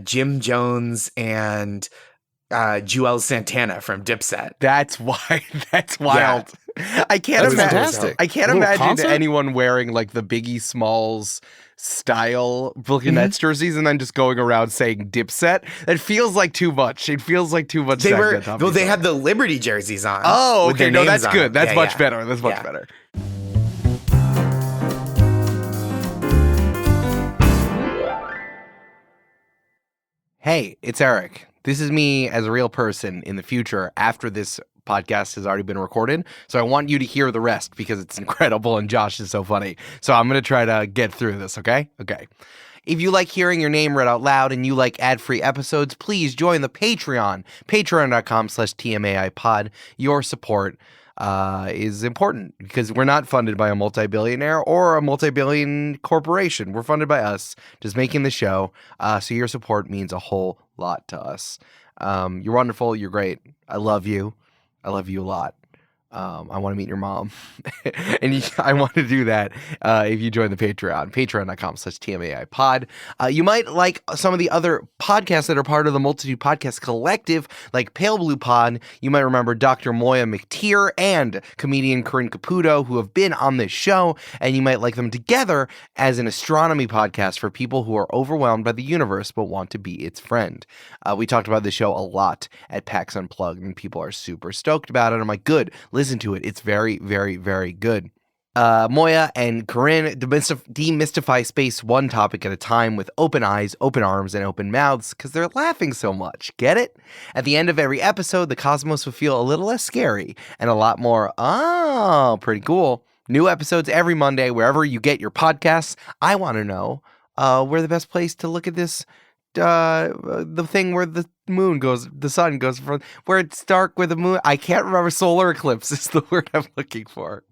Jim Jones and Joel Santana from Dipset. That's why. That's wild. Yeah. I can't imagine. I can't imagine anyone wearing like the Biggie Smalls style Brooklyn Nets jerseys and then just going around saying Dipset. That feels like too much. It feels like too much. They had the Liberty jerseys on. Oh, okay. No, that's good. That's much better. That's much better. Hey, it's Eric. This is me as a real person in the future after this podcast has already been recorded. So I want you to hear the rest because it's incredible and Josh is so funny. So I'm going to try to get through this, okay? Okay. If you like hearing your name read out loud and you like ad-free episodes, please join the Patreon, patreon.com/TMAIpod. Your support is important because we're not funded by a multi-billionaire or a multi-billion corporation. We're funded by us just making the show. So your support means a whole lot to us. You're wonderful. You're great. I love you. I love you a lot. I want to meet your mom. And I want to do that if you join the Patreon, patreon.com/TMAIpod. You might like some of the other podcasts that are part of the Multitude Podcast Collective, like Pale Blue Pod. You might remember Dr. Moya McTeer and comedian Corinne Caputo, who have been on this show, and you might like them together as an astronomy podcast for people who are overwhelmed by the universe but want to be its friend. We talked about this show a lot at PAX Unplugged, and people are super stoked about it. I'm like, good, listen to it. It's very, very, very good. Moya and Corinne demystify space one topic at a time with open eyes, open arms, and open mouths because they're laughing so much. Get it? At the end of every episode, the cosmos will feel a little less scary and a lot more, pretty cool. New episodes every Monday, wherever you get your podcasts. I want to know where the best place to look at this the thing where the moon goes, the sun goes from, where it's dark where the moon, I can't remember, solar eclipse is the word I'm looking for.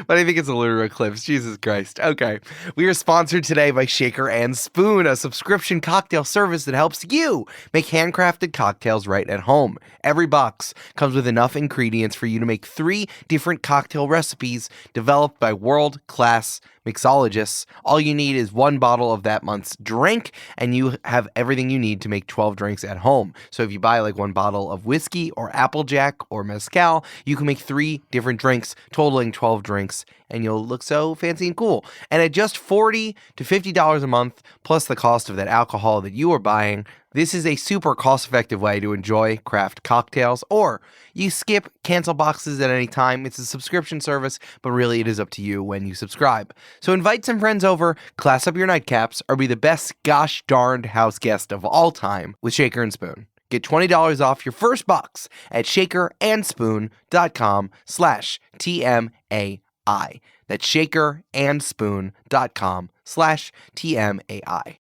But I think it's a lunar eclipse. Jesus Christ. Okay. We are sponsored today by Shaker and Spoon, a subscription cocktail service that helps you make handcrafted cocktails right at home. Every box comes with enough ingredients for you to make 3 different cocktail recipes developed by world-class mixologists. All you need is 1 bottle of that month's drink, and you have everything you need to make 12 drinks at home. So if you buy like 1 bottle of whiskey or Applejack or Mezcal, you can make 3 different drinks, totaling 12 drinks, and you'll look so fancy and cool. And at just $40 to $50 a month, plus the cost of that alcohol that you are buying, this is a super cost-effective way to enjoy craft cocktails, or you skip cancel boxes at any time. It's a subscription service, but really it is up to you when you subscribe. So invite some friends over, class up your nightcaps, or be the best gosh darned house guest of all time with Shaker and Spoon. Get $20 off your first box at shakerandspoon.com/TMAI. That's shakerandspoon.com/TMAI.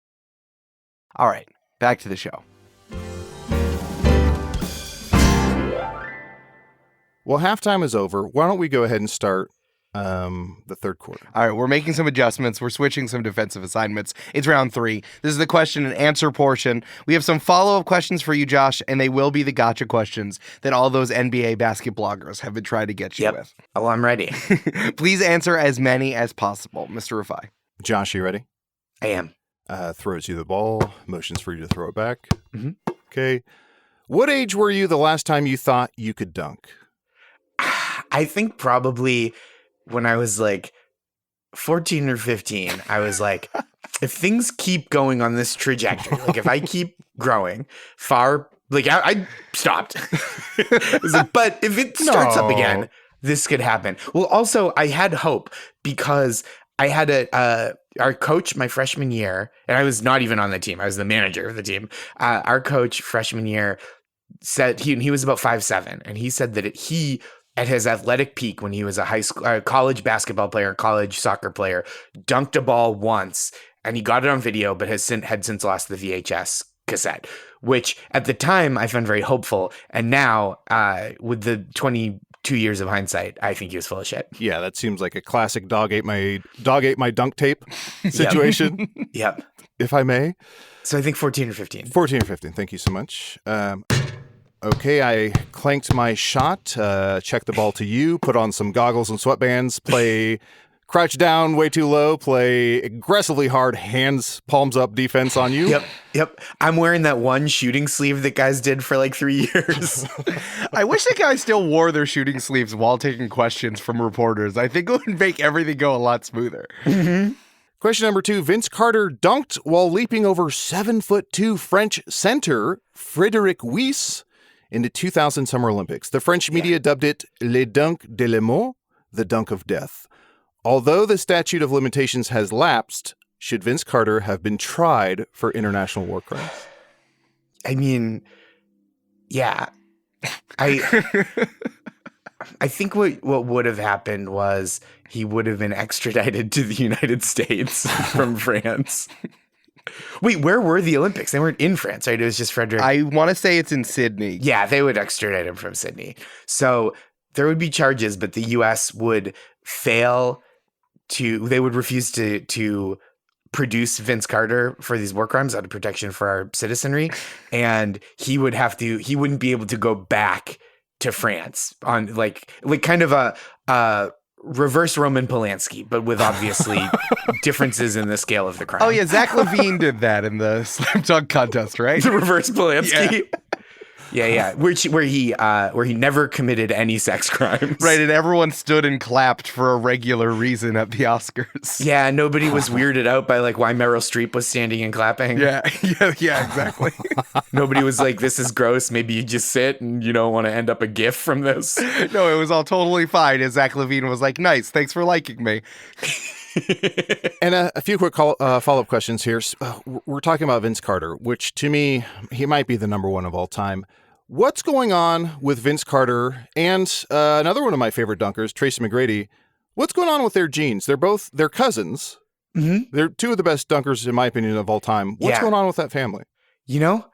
All right, back to the show. Well, halftime is over. Why don't we go ahead and start the third quarter? All right, we're making some adjustments. We're switching some defensive assignments. It's round 3. This is the question and answer portion. We have some follow-up questions for you, Josh, and they will be the gotcha questions that all those NBA basket bloggers have been trying to get you with. Oh, I'm ready. Please answer as many as possible, Mr. Rifai. Josh, you ready? I am. Throws you the ball, motions for you to throw it back. Mhm. Okay. What age were you the last time you thought you could dunk? I think probably when I was like 14 or 15, I was like, if things keep going on this trajectory, like if I keep growing far, like I stopped. I was like, but if it starts up again, this could happen. Well, also I had hope because I had our coach my freshman year, and I was not even on the team. I was the manager of the team. Our coach freshman year said he was about 5'7", and he said that he at his athletic peak when he was a high school, college basketball player, college soccer player, dunked a ball once, and he got it on video, but had since lost the VHS cassette, which at the time I found very hopeful. And now, with the 22 years of hindsight, I think he was full of shit. Yeah, that seems like a classic dog ate my dunk tape situation. Yep. If I may. So I think 14 or 15. 14 or 15. Thank you so much. Okay, I clanked my shot, checked the ball to you, put on some goggles and sweatbands, play crouch down way too low, play aggressively hard, hands, palms up defense on you. Yep. I'm wearing that one shooting sleeve that guys did for like 3 years. I wish the guys still wore their shooting sleeves while taking questions from reporters. I think it would make everything go a lot smoother. Mm-hmm. Question number 2. Vince Carter dunked while leaping over 7'2" French center Frédéric Weiss in the 2000 Summer Olympics. The French media dubbed it Le Dunk de la Mort, the dunk of death. Although the statute of limitations has lapsed, should Vince Carter have been tried for international war crimes? I mean, yeah. I think what would have happened was he would have been extradited to the United States from France. Wait, where were the Olympics? They weren't in France, right? It was just Frederick. I want to say it's in Sydney. Yeah, they would extradite him from Sydney. So there would be charges, but the U.S. would they would refuse to produce Vince Carter for these war crimes out of protection for our citizenry. And he wouldn't be able to go back to France on like kind of a reverse Roman Polanski, but with obviously differences in the scale of the crime. Oh yeah, Zach Levine did that in the slam dunk contest, right? The reverse Polanski. Yeah. Where he never committed any sex crimes. Right, and everyone stood and clapped for a regular reason at the Oscars. Yeah, nobody was weirded out by like why Meryl Streep was standing and clapping. Yeah, exactly. Nobody was like, this is gross. Maybe you just sit and you don't want to end up a gif from this. No, it was all totally fine. And Zach Levine was like, nice, thanks for liking me. And a few quick follow-up questions here. We're talking about Vince Carter, which to me, he might be the number one of all time. What's going on with Vince Carter and another one of my favorite dunkers, Tracy McGrady? What's going on with their genes? They're cousins. Mm-hmm. They're two of the best dunkers, in my opinion, of all time. What's going on with that family? You know,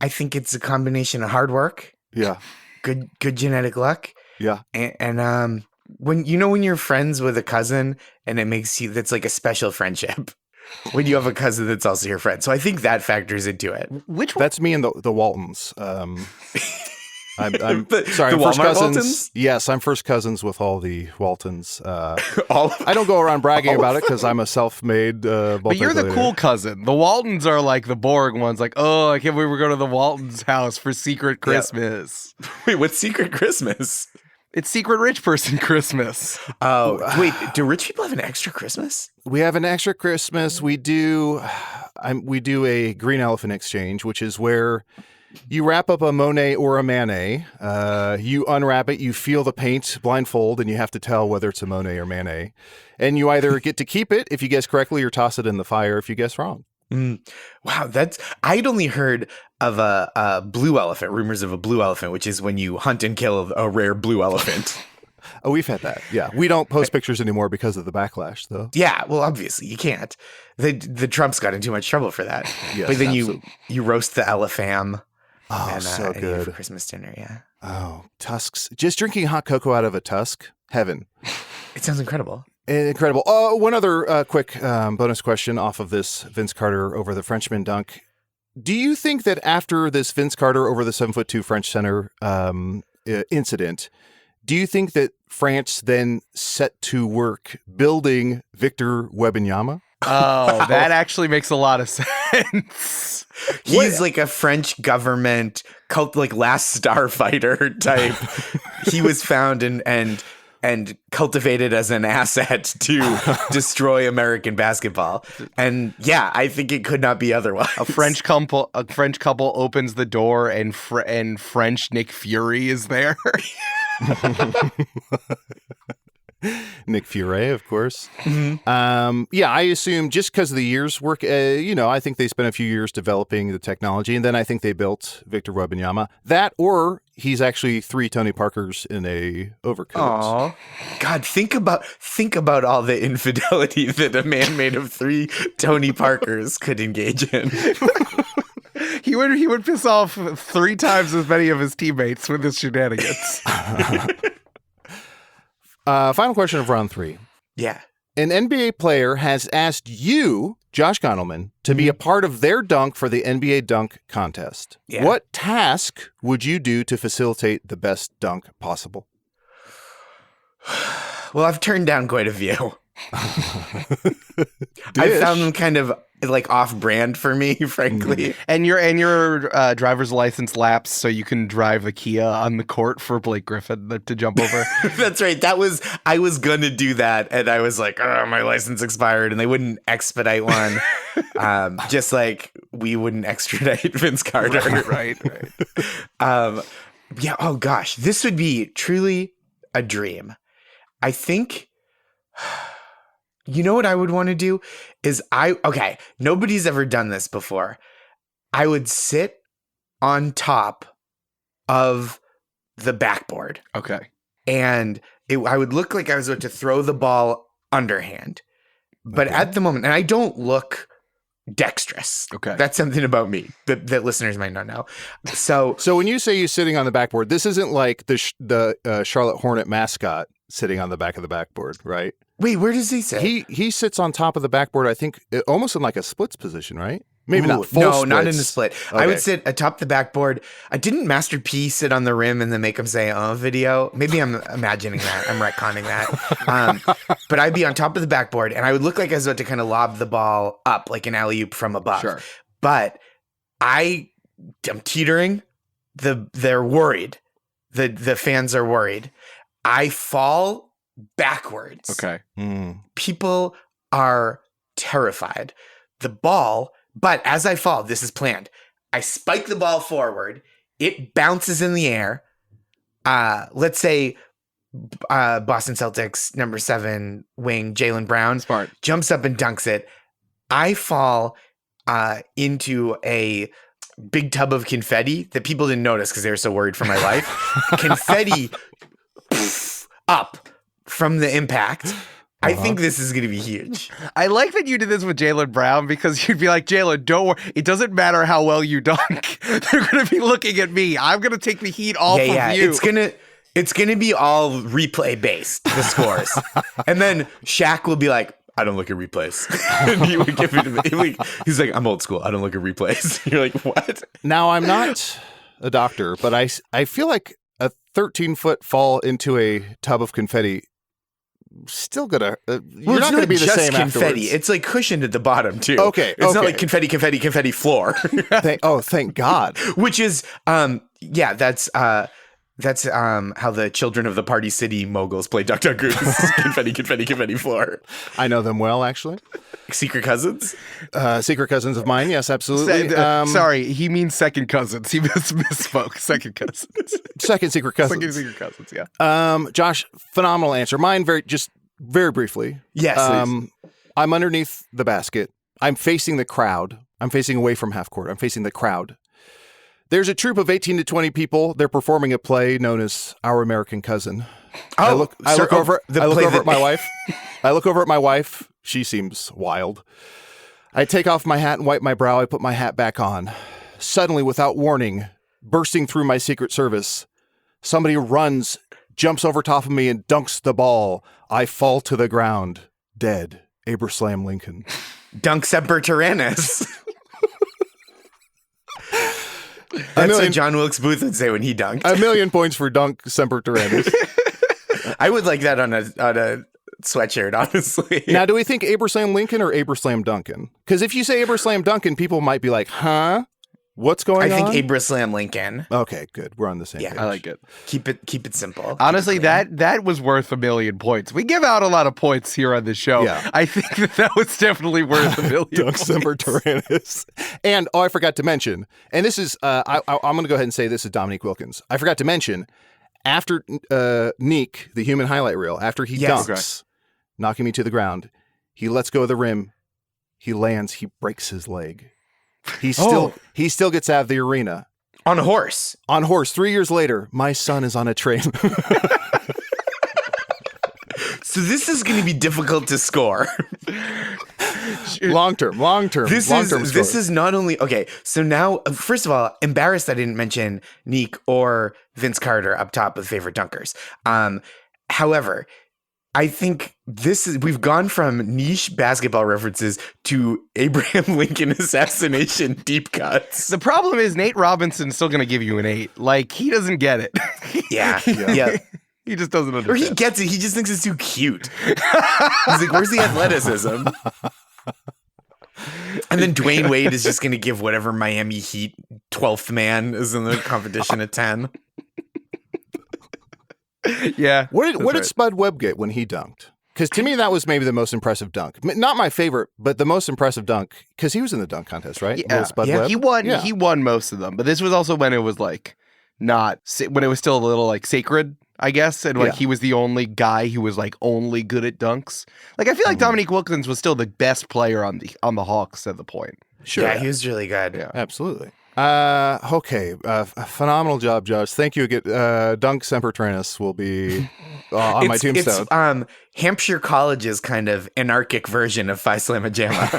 I think it's a combination of hard work. Yeah. Good genetic luck. Yeah. And when you're friends with a cousin and it makes you, that's like a special friendship when you have a cousin that's also your friend. So I think that factors into it. Which one? That's me and the Waltons. I'm sorry, the I'm first Walmart cousins. Waltons? Yes, I'm first cousins with all the Waltons. All I don't go around bragging about it because I'm a self-made. But you're the cool cousin. The Waltons are like the boring ones. Like, oh, I can't believe we're going to the Waltons' house for secret Christmas. Wait, what's secret Christmas? It's secret rich person Christmas. Oh, wait, do rich people have an extra Christmas? We have an extra Christmas. We do. We do a green elephant exchange, which is where you wrap up a Monet or a Manet. You unwrap it, you feel the paint blindfold, and you have to tell whether it's a Monet or Manet. And you either get to keep it if you guess correctly, or toss it in the fire if you guess wrong. Wow, I'd only heard of a blue elephant, rumors of a blue elephant, which is when you hunt and kill a rare blue elephant. Oh, we've had that. Yeah, we don't post pictures anymore because of the backlash, though. Yeah, well, obviously you can't. The Trumps got in too much trouble for that. Yes, but then absolutely. you roast the elephant. Oh, And, so and you good. for Christmas dinner, yeah. Oh, tusks. Just drinking hot cocoa out of a tusk. Heaven. It sounds incredible. Incredible. One other quick bonus question off of this Vince Carter over the Frenchman dunk. Do you think that after this Vince Carter over the 7'2" French center incident, do you think that France then set to work building Victor Wembanyama? Oh, that actually makes a lot of sense. He's like a French government cult, like last starfighter type. He was found and cultivated as an asset to destroy American basketball. And yeah, I think it could not be otherwise. A French couple opens the door and French Nick Fury is there. Nick Fury, of course. Mm-hmm. Yeah, I assume just because of the years work, I think they spent a few years developing the technology, and then I think they built Victor Wembanyama. That, or he's actually 3 Tony Parkers in a overcoat. Aw. God, think about all the infidelity that a man made of 3 Tony Parkers could engage in. He would piss off 3 times as many of his teammates with his shenanigans. Final question of round 3. Yeah. An NBA player has asked you, Josh Gondelman, to be a part of their dunk for the NBA dunk contest. Yeah. What task would you do to facilitate the best dunk possible? Well, I've turned down quite a few. I found them kind of like off-brand for me, frankly. And your driver's license lapsed, so you can drive a Kia on the court for Blake Griffin to jump over. That's right. I was gonna do that, and I was like, oh, my license expired, and they wouldn't expedite one. Just like we wouldn't extradite Vince Carter. Right. Yeah. Oh gosh, this would be truly a dream. I think. You know what I would want to do is nobody's ever done this before. I would sit on top of the backboard. Okay. And I would look like I was about to throw the ball underhand. But at the moment, and I don't look dexterous. Okay. That's something about me that listeners might not know. So when you say you're sitting on the backboard, this isn't like the Charlotte Hornet mascot sitting on the back of the backboard, right? wait, where does he sit? He sits on top of the backboard, I think, almost in like a splits position, right? Maybe Ooh, not full no, splits. not in a split. I Okay. would sit atop the backboard. Didn't Master P sit on the rim and then make him say, oh, video? Maybe I'm imagining that. I'm retconning that. But I'd be on top of the backboard and I would look like I was about to kind of lob the ball up like an alley-oop from above. Sure. But I'm teetering. They're worried. The fans are worried. I fall backwards. Okay. People are terrified. The ball, but as I fall, this is planned. I spike the ball forward. It bounces in the air. Let's say Boston Celtics number 7 wing Jaylen Brown Smart. jumps up and dunks it. I fall into a big tub of confetti that people didn't notice because they were so worried for my life. Confetti up from the impact. I think this is going to be huge. I like that you did this with Jaylen Brown because you'd be like, Jaylen, don't worry. It doesn't matter how well you dunk. They're going to be looking at me. I'm going to take the heat off of you. It's going to be all replay based, the scores. And then Shaq will be like, I don't look at replays. And he would give it, he's like, I'm old school. I don't look at replays. You're like, what? Now, I'm not a doctor, but I feel like a 13-foot fall into a tub of confetti still gonna you're not gonna be the same confetti. afterwards. It's like cushioned at the bottom too. Okay, it's not like confetti floor. Thank God. Which is that's how the children of the Party City moguls play Duck Duck Goose. confetti floor. I know them well, actually. Secret cousins? Secret cousins of mine, yes, absolutely. Sorry, he means second cousins. He misspoke. Second cousins. Second secret cousins. Second secret cousins, yeah. Josh, phenomenal answer. Mine very briefly. Yes, please. I'm underneath the basket. I'm facing the crowd. I'm facing away from half court. I'm facing the crowd. There's a troupe of 18 to 20 people. They're performing a play known as Our American Cousin. I look over at my wife. I look over at my wife. She seems wild. I take off my hat and wipe my brow. I put my hat back on. Suddenly, without warning, bursting through my Secret Service, somebody runs, jumps over top of me, and dunks the ball. I fall to the ground, dead. Abraham Lincoln. Dunk semper tyrannis. That's what John Wilkes Booth would say when he dunked. 1,000,000 points for dunk semper tyrannis. I would like that on a sweatshirt, honestly. Now, do we think Abraham Lincoln or Abraham Duncan? Because if you say Abraham Duncan, people might be like, huh? What's going on? I think Abraham Lincoln. Okay, good. We're on the same page. I like it. Keep it simple. Honestly, that was worth 1,000,000 points. We give out a lot of points here on this show. Yeah. I think that was definitely worth 1,000,000 Dunk points. semper tyrannis. And, I forgot to mention, and this is, I'm going to go ahead and say this is Dominique Wilkins. I forgot to mention, after Neek, the human highlight reel, after he dunks, knocking me to the ground, he lets go of the rim, he lands, he breaks his leg. He still gets out of the arena. On a horse. 3 years later, my son is on a train. So this is going to be difficult to score. Long term. This is not only okay. So now, first of all, embarrassed I didn't mention Neek or Vince Carter up top with favorite dunkers. However, I think we've gone from niche basketball references to Abraham Lincoln assassination deep cuts. The problem is Nate Robinson's still going to give you an 8. Like, he doesn't get it. Yeah. He just doesn't understand. Or he gets it. He just thinks it's too cute. He's like, where's the athleticism? And then Dwayne Wade is just going to give whatever Miami Heat 12th man is in the competition a 10. Yeah. What did Spud Webb get when he dunked? Because to me, that was maybe the most impressive dunk. Not my favorite, but the most impressive dunk, because he was in the dunk contest, right? Yeah, Webb? He won most of them. But this was also when it was like when it was still a little like sacred, I guess. And like he was the only guy who was like only good at dunks. Like I feel like Dominique Wilkins was still the best player on the Hawks at the point. Sure. Yeah, he was really good. Yeah. Absolutely. Okay. Phenomenal job, Josh. Thank you again. Dunk semper tyrannis will be on my tombstone. It's Hampshire College's kind of anarchic version of Phi Slamma Jamma.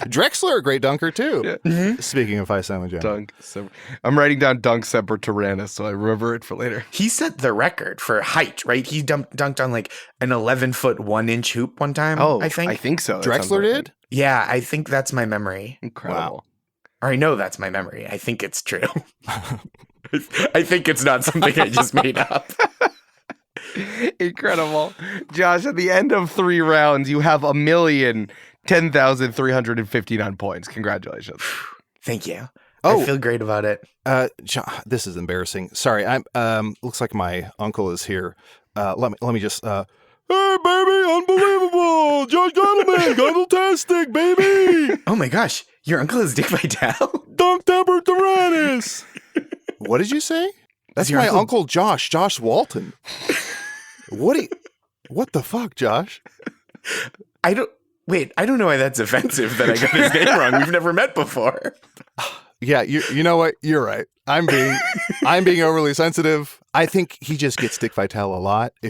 Drexler, a great dunker too. Yeah. Mm-hmm. Speaking of Phi Slamma Jamma. I'm writing down dunk semper tyrannis so I remember it for later. He set the record for height, right? He dunked on like an 11-foot 1-inch hoop one time. I think so. Drexler did? Yeah, I think that's my memory. Incredible. Wow. Or I know that's my memory. I think it's true. I think it's not something I just made up. Incredible. Josh, at the end of 3 rounds, you have 1,010,359 points. Congratulations. Thank you. Oh. I feel great about it. This is embarrassing. Sorry. Looks like my uncle is here. Let me just hey baby, unbelievable. Josh Gondelman, Gondeltastic, baby. Oh my gosh. Your uncle is Dick Vitale? Dunk temper tyrannis. What did you say? That's your my uncle Josh Walton. What the fuck, Josh? I don't know why that's offensive that I got his name wrong. We've never met before. Yeah, you know what? You're right. I'm being overly sensitive. I think he just gets Dick Vitale a lot. I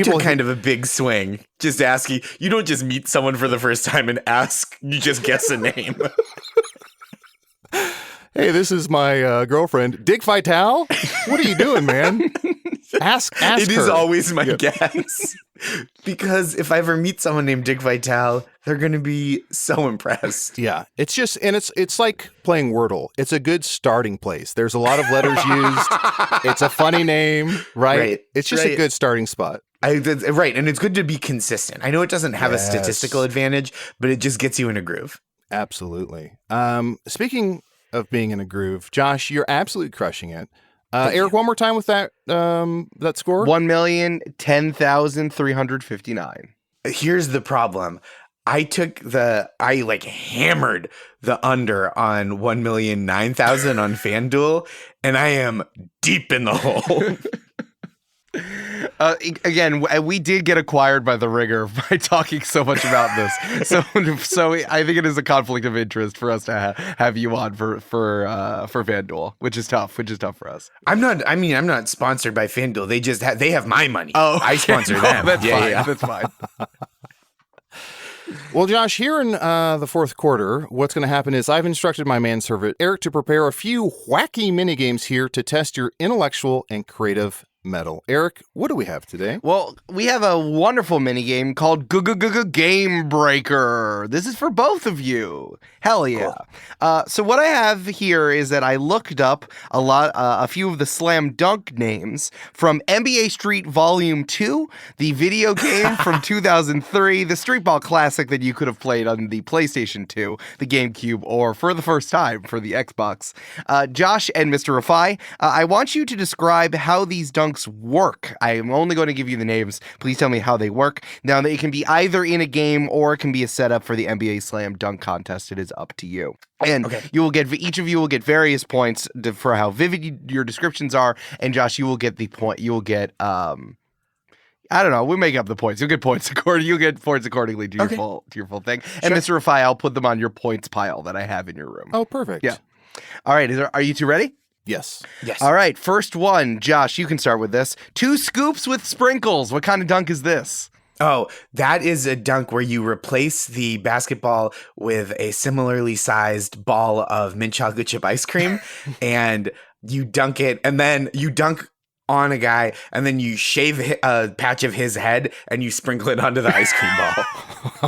took kind of a big swing. Just asking. You don't just meet someone for the first time and ask. You just guess a name. Hey, this is my girlfriend, Dick Vitale. What are you doing, man? Ask It her. is always my guess. Because if I ever meet someone named Dick Vitale, they're going to be so impressed. Yeah, it's just, and it's like playing Wordle. It's a good starting place. There's a lot of letters used. It's a funny name, right? It's just a good starting spot. Right, and it's good to be consistent. I know it doesn't have a statistical advantage, but it just gets you in a groove. Absolutely. Speaking of being in a groove, Josh, you're absolutely crushing it. Eric, one more time with that score. 1,010,359. Here's the problem. I hammered the under on 1,009,000 on FanDuel, and I am deep in the hole. Again, we did get acquired by the Ringer by talking so much about this. So I think it is a conflict of interest for us to have you on for FanDuel, which is tough for us. I'm not sponsored by FanDuel. They have my money. Oh, okay. I sponsor them. That's fine. Yeah. That's fine. Well, Josh, here in the fourth quarter, what's going to happen is I've instructed my manservant, Eric, to prepare a few wacky minigames here to test your intellectual and creative metal. Eric, what do we have today? Well, we have a wonderful minigame called Game Breaker. This is for both of you. Hell yeah. Cool. So what I have here is that I looked up a few of the slam dunk names from NBA Street Volume 2, the video game from 2003, the street ball classic that you could have played on the PlayStation 2, the GameCube, or for the first time for the Xbox. Josh and Mr. Rifai, I want you to describe how these dunks work. I am only going to give you the names. Please tell me how they work. Now, they can be either in a game or it can be a setup for the NBA Slam Dunk Contest. It is up to you. And each of you will get various points for how vivid your descriptions are. And Josh, you will get the point. You will get, I don't know. We'll make up the points. You'll get points accordingly to your full thing. And Mr. Rifai, I'll put them on your points pile that I have in your room. Oh, perfect. Yeah. All right. Are you two ready? Yes. All right, first one. Josh, you can start with this. 2 scoops with sprinkles. What kind of dunk is this? Oh, that is a dunk where you replace the basketball with a similarly sized ball of mint chocolate chip ice cream, and you dunk it, and then you dunk on a guy, and then you shave a patch of his head, and you sprinkle it onto the ice cream ball.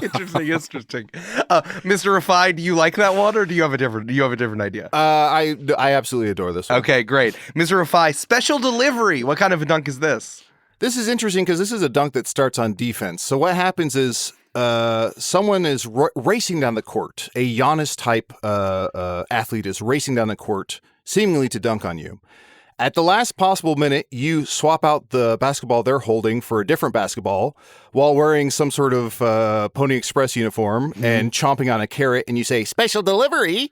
Interesting. Mr. Rifai, do you like that one, or do you have a different idea? I absolutely adore this one. Okay, great. Mr. Rifai, special delivery. What kind of a dunk is this? This is interesting because this is a dunk that starts on defense. So what happens is someone is racing down the court. A Giannis type athlete is racing down the court, seemingly to dunk on you. At the last possible minute, you swap out the basketball they're holding for a different basketball while wearing some sort of Pony Express uniform and chomping on a carrot, and you say, special delivery.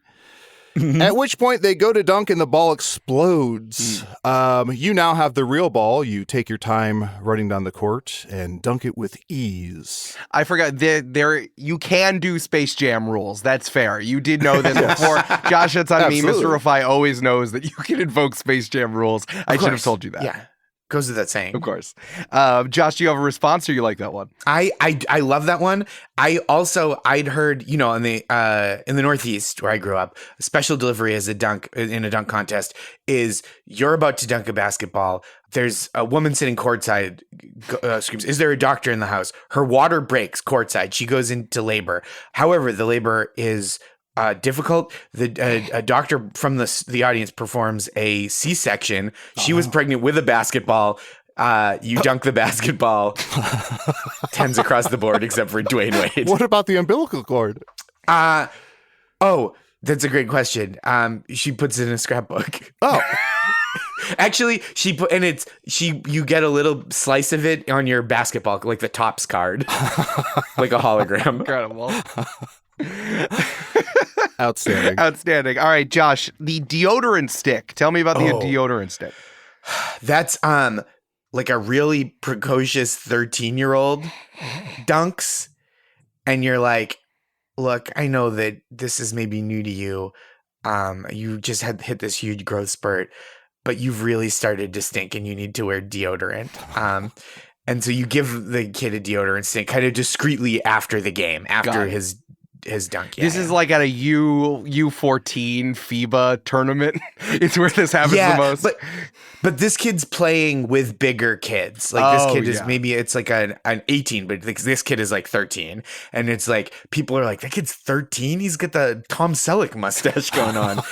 At which point they go to dunk and the ball explodes. You now have the real ball. You take your time running down the court and dunk it with ease. I forgot. There you can do Space Jam rules. That's fair. You did know this before. Josh, that's on me. Mr. Rifai always knows that you can invoke Space Jam rules. I should have told you that. Yeah. Goes without saying. Of course. Josh, do you have a response or you like that one? I love that one. I'd heard, in the Northeast where I grew up, special delivery as a dunk in a dunk contest is you're about to dunk a basketball. There's a woman sitting courtside, screams, "Is there a doctor in the house?" Her water breaks courtside. She goes into labor. However, the labor is difficult. A doctor from the audience performs a C-section. She was pregnant with a basketball. You dunk the basketball. 10s across the board, except for Dwayne Wade. What about the umbilical cord? Oh, that's a great question. She puts it in a scrapbook. Oh. Actually, you get a little slice of it on your basketball, like the Topps card, like a hologram. Incredible. Outstanding. All right, Josh, the deodorant stick. Tell me about the deodorant stick. That's like a really precocious 13-year-old dunks, and you're like, look, I know that this is maybe new to you. You just had hit this huge growth spurt, but you've really started to stink and you need to wear deodorant. And so you give the kid a deodorant stink kind of discreetly after the game, after his dunk. This is like at a U14 FIBA tournament. It's where this happens the most. But this kid's playing with bigger kids. Like this kid is yeah. maybe it's like an 18, but this kid is like 13. And it's like people are like, that kid's 13? He's got the Tom Selleck mustache going on.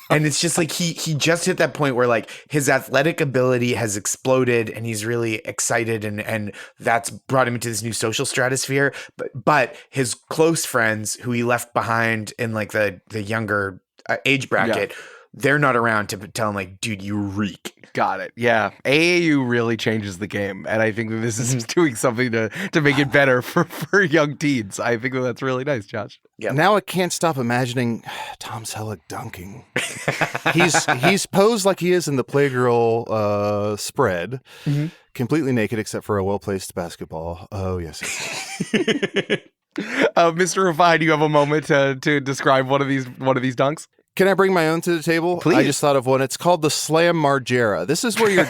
And it's just like he just hit that point where like his athletic ability has exploded and he's really excited and that's brought him into this new social stratosphere. But his close friends who he left behind in like the younger age bracket, they're not around to tell him like, dude, you reek. Got it. Yeah. AAU really changes the game. And I think that this is doing something to make it better for young teens. I think that's really nice, Josh. Yep. Now I can't stop imagining Tom Selleck dunking. He's posed like he is in the Playgirl spread, completely naked except for a well-placed basketball. Oh, yes. Mr. Rifai, do you have a moment to describe one of these dunks? Can I bring my own to the table? Please. I just thought of one. It's called the Slam Margera. This is where your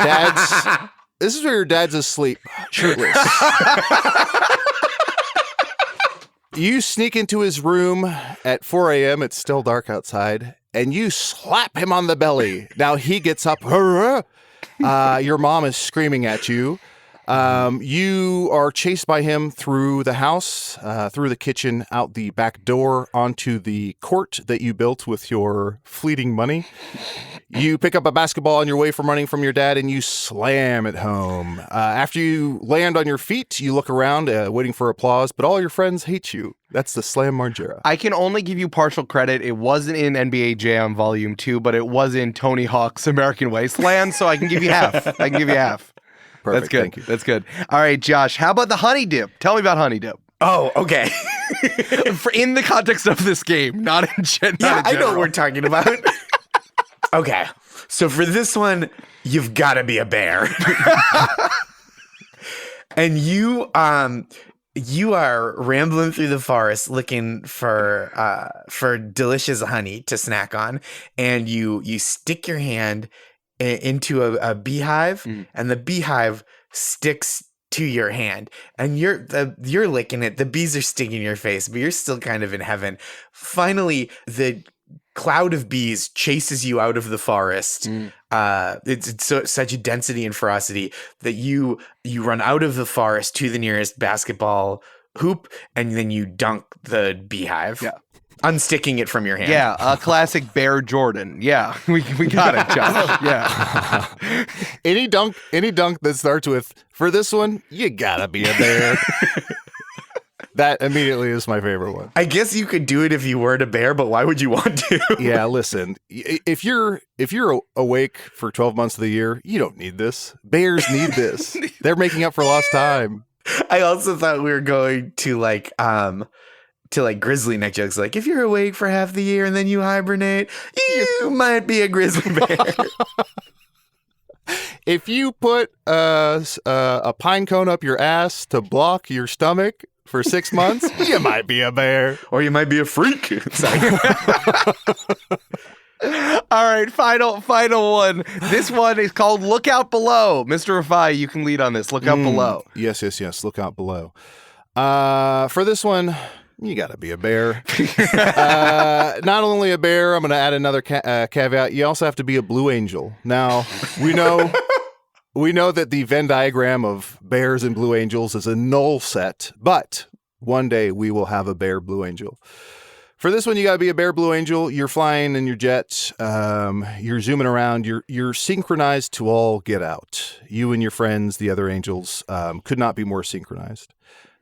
dad's asleep, shirtless. You sneak into his room at 4 a.m. It's still dark outside, and you slap him on the belly. Now he gets up. Your mom is screaming at you. You are chased by him through the house, through the kitchen, out the back door, onto the court that you built with your fleeting money. You pick up a basketball on your way from running from your dad, and you slam it home. After you land on your feet, you look around, waiting for applause, but all your friends hate you. That's the Slam Margera. I can only give you partial credit. It wasn't in NBA Jam Volume 2, but it was in Tony Hawk's American Wasteland, so I can give you half. Perfect. That's good. Thank you. That's good. All right, Josh, how about the honey dip? Tell me about honey dip. Oh, okay. In the context of this game, not in general. I know what we're talking about. Okay. So for this one, you've got to be a bear. And you are rambling through the forest looking for delicious honey to snack on, and you stick your hand into a beehive, and the beehive sticks to your hand, and you're licking it. The bees are stinging your face, but you're still kind of in heaven. Finally, the cloud of bees chases you out of the forest. It's such a density and ferocity that you run out of the forest to the nearest basketball hoop, and then you dunk the beehive. Yeah. Unsticking it from your hand. Yeah, a classic Bear Jordan. Yeah, we got it, Josh. Yeah. Any dunk that starts with, for this one, you gotta be a bear. That immediately is my favorite one. I guess you could do it if you weren't a bear, but why would you want to? Yeah, listen, if you're awake for 12 months of the year, you don't need this. Bears need this. They're making up for lost time. I also thought we were going to grizzly neck jokes. Like, if you're awake for half the year and then you hibernate, you might be a grizzly bear. If you put a pine cone up your ass to block your stomach for 6 months, you might be a bear. Or you might be a freak. Sorry. All right, final one. This one is called Look Out Below. Mr. Rifai, you can lead on this. Look out below. Yes. Look out below. For this one, you got to be a bear. Not only a bear, I'm going to add another caveat. You also have to be a blue angel. Now, we know that the Venn diagram of bears and blue angels is a null set, but one day we will have a bear blue angel. For this one, you got to be a bear blue angel. You're flying in your jet. You're zooming around. You're synchronized to all get out. You and your friends, the other angels, could not be more synchronized.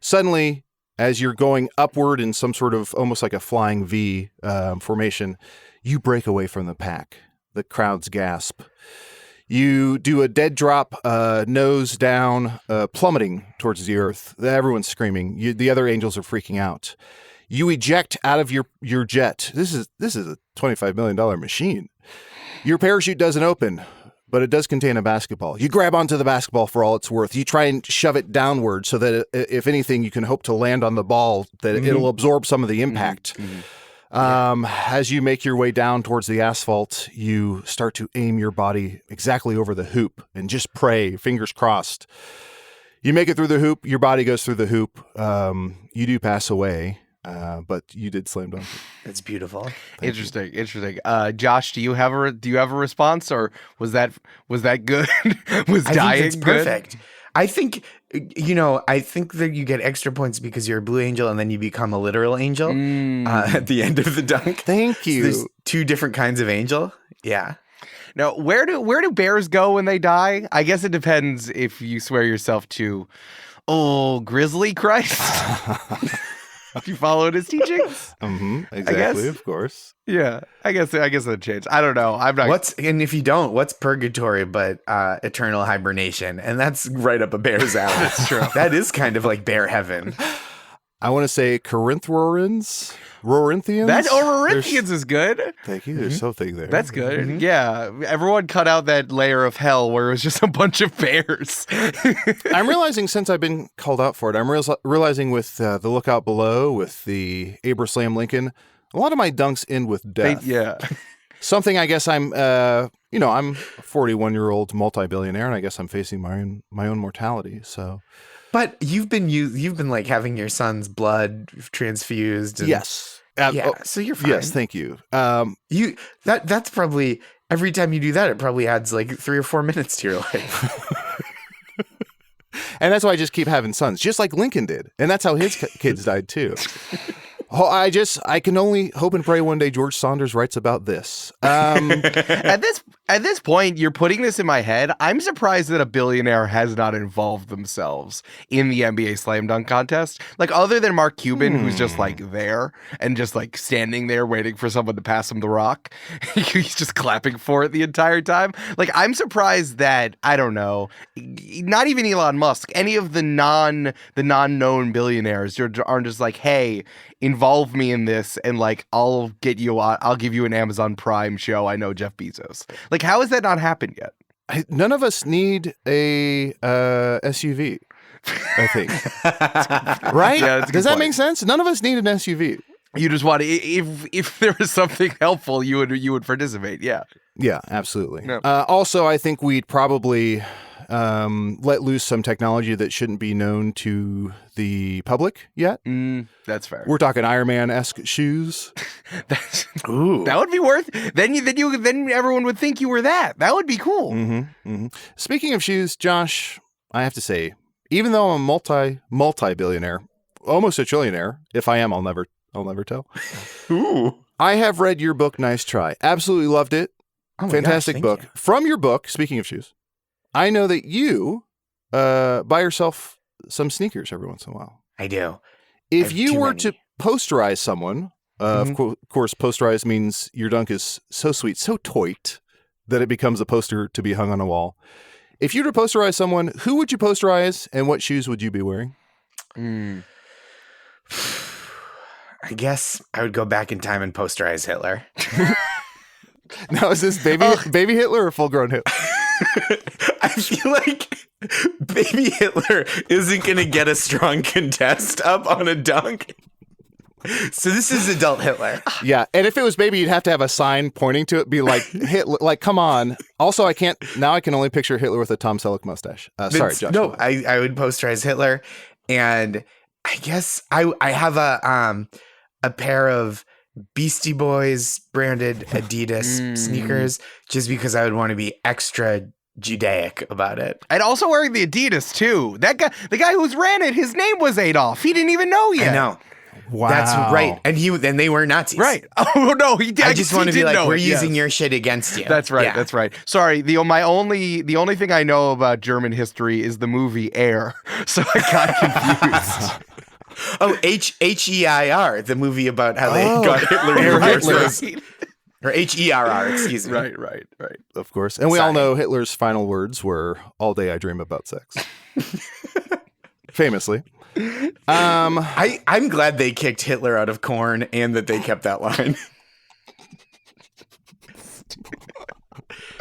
Suddenly, as you're going upward in some sort of almost like a flying V formation, you break away from the pack. The crowds gasp. You do a dead drop, nose down, plummeting towards the earth. Everyone's screaming. The other angels are freaking out. You eject out of your jet. This is a $25 million machine. Your parachute doesn't open, but it does contain a basketball. You grab onto the basketball for all it's worth. You try and shove it downward so that if anything, you can hope to land on the ball, that it'll absorb some of the impact. As you make your way down towards the asphalt, you start to aim your body exactly over the hoop and just pray, fingers crossed. You make it through the hoop. Your body goes through the hoop. You do pass away. but you did slam dunk. That's beautiful. Interesting. Josh, do you have a response, or was that good? Was I dying think it's good? perfect. I think that you get extra points because you're a blue angel and then you become a literal angel at the end of the dunk. Thank you. So there's two different kinds of angel. Yeah. Now, where do bears go when they die? I guess it depends if you swear yourself to, Grizzly Christ. If you followed his teachings. Exactly, of course. Yeah, I guess that changed. I don't know. I'm not. And if you don't, what's purgatory but eternal hibernation? And that's right up a bear's alley. That's true. That is kind of like bear heaven. I want to say Corinthians. That Corinthians is good. Thank you. There's something there. That's good. Yeah, everyone cut out that layer of hell where it was just a bunch of bears. I'm realizing since I've been called out for it, I'm realizing with the Lookout Below, with the Abraham Lincoln, a lot of my dunks end with death. Something I guess I'm a 41-year-old multi-billionaire, and I guess I'm facing my own mortality. So, but you've been like having your son's blood transfused. And, yes. So you're fine. Yes, thank you. That's probably every time you do that, it probably adds like 3 or 4 minutes to your life. And that's why I just keep having sons, just like Lincoln did, and that's how his kids died too. I can only hope and pray one day George Saunders writes about this. At this point, you're putting this in my head. I'm surprised that a billionaire has not involved themselves in the NBA slam dunk contest. Like, other than Mark Cuban, who's just like there and just like standing there waiting for someone to pass him the rock. He's just clapping for it the entire time. Like, I'm surprised that, I don't know, not even Elon Musk, any of the non-known billionaires aren't just like, hey, involve me in this, and like I'll give you an Amazon Prime show. I know Jeff Bezos. Like, how has that not happened yet? None of us need a SUV, I think. Right? Yeah, does that make sense? None of us need an SUV. You just want to, if there was something helpful, you would participate. Yeah. Yeah, absolutely. No. Also, I think we'd probably let loose some technology that shouldn't be known to the public yet. That's fair. We're talking Iron Man-esque shoes. Ooh, that would be worth. Then everyone would think you were that. That would be cool. Speaking of shoes, Josh, I have to say, even though I'm a multi-billionaire, almost a trillionaire, if I am, I'll never tell. Ooh. I have read your book, Nice Try. Absolutely loved it. Fantastic book. You. From your book, speaking of shoes, I know that you buy yourself some sneakers every once in a while. I do. If you were to posterize someone, of course, posterize means your dunk is so sweet, so toit, that it becomes a poster to be hung on a wall. If you were to posterize someone, who would you posterize, and what shoes would you be wearing? I guess I would go back in time and posterize Hitler. Now, is this baby Hitler or full-grown Hitler? I feel like baby Hitler isn't going to get a strong contest up on a dunk. So this is adult Hitler. Yeah, and if it was baby, you'd have to have a sign pointing to it, be like, Hitler, like, come on. Also, I can only picture Hitler with a Tom Selleck mustache. Sorry, Josh. No, I would posterize Hitler, and I guess I have a pair of Beastie Boys branded Adidas sneakers, just because I would want to be extra Judaic about it. And also wearing the Adidas too. That guy, the guy who's ran it, his name was Adolf. He didn't even know yet. I know. Wow. That's right. And they were Nazis. Right. Oh no, he did. I just want to be like, we're using yes. your shit against you. That's right. Yeah. That's right. Sorry. The only thing I know about German history is the movie Air. So I got confused. Oh, H-E-I-R, the movie about how they got Hitler to reverse those. Or H-E-R-R, excuse me. Right. Of course. And we all know Hitler's final words were, "All day I dream about sex." Famously. I'm glad they kicked Hitler out of Korn and that they kept that line.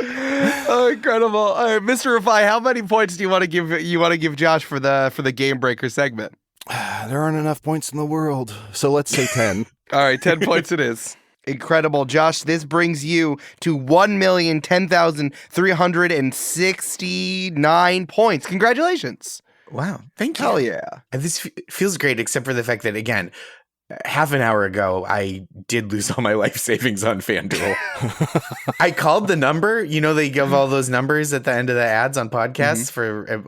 Oh, incredible. All right, Mr. Rifai, how many points do you want to give Josh for the game breaker segment? There aren't enough points in the world, so let's say 10. All right, 10 points it is. Incredible. Josh, this brings you to 1,010,369 points. Congratulations. Wow. Thank you. Hell yeah. And this feels great, except for the fact that, again, half an hour ago, I did lose all my life savings on FanDuel. I called the number. You know, they give all those numbers at the end of the ads on podcasts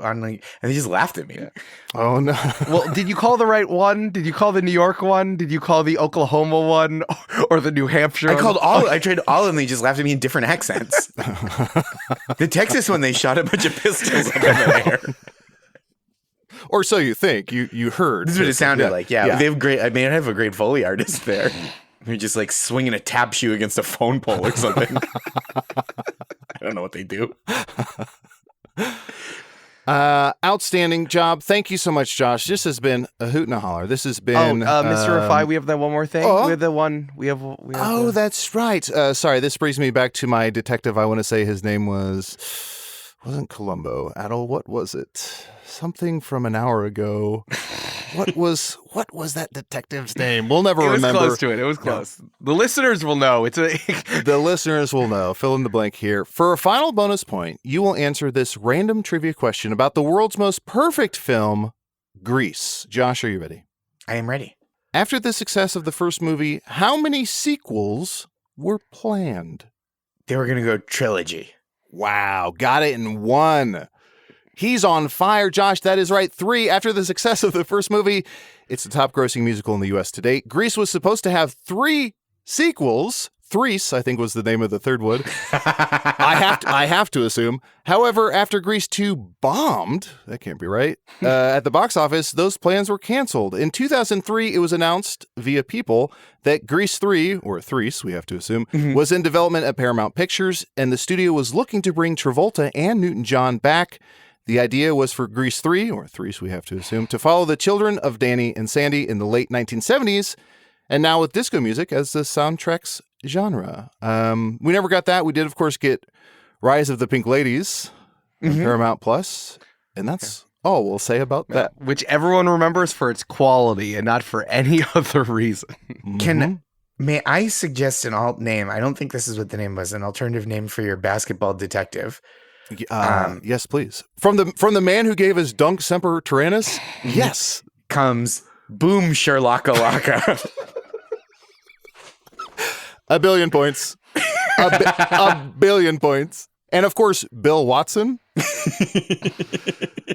and they just laughed at me. Yeah. Oh, no. Well, did you call the right one? Did you call the New York one? Did you call the Oklahoma one or the New Hampshire? I called all. I tried all, and they just laughed at me in different accents. The Texas one, they shot a bunch of pistols up in the air. Or so you think. You heard. This is what it sounded like. Yeah. They have great. I mean, I have a great Foley artist there. They're just like swinging a tap shoe against a phone pole or something. I don't know what they do. Outstanding job. Thank you so much, Josh. This has been a hoot and a holler. This has been Mr. Rifai, we have that one more thing. We have the one we have that's right. Sorry, this brings me back to my detective. I want to say his name wasn't Columbo. Adal, what was it? Something from an hour ago. What was that detective's name? We'll never remember. It was close to it. It was close. No. The listeners will know. The listeners will know. Fill in the blank here. For a final bonus point, you will answer this random trivia question about the world's most perfect film, Grease. Josh, are you ready? I am ready. After the success of the first movie, how many sequels were planned? They were going to go trilogy. Wow. Got it in one. He's on fire, Josh. That is right. 3. After the success of the first movie, it's the top grossing musical in the U.S. to date. Grease was supposed to have 3 sequels. Threes, I think, was the name of the third one. I have to assume. However, after Grease 2 bombed, that can't be right, at the box office, those plans were canceled. In 2003, it was announced via People that Grease 3, or Threes, we have to assume, was in development at Paramount Pictures, and the studio was looking to bring Travolta and Newton-John back. The idea was for Grease 3, or Threes we have to assume, to follow the children of Danny and Sandy in the late 1970s, and now with disco music as the soundtrack's genre. We never got that. We did, of course, get Rise of the Pink Ladies on Paramount Plus, and that's all we'll say about that. Which everyone remembers for its quality and not for any other reason. May I suggest an alt name? I don't think this is what the name was. An alternative name for your basketball detective. Yes, please. From the man who gave us Dunk Semper Tyrannis, yes, comes Boom Sherlocka. A billion points. A billion points. And of course, Bill Watson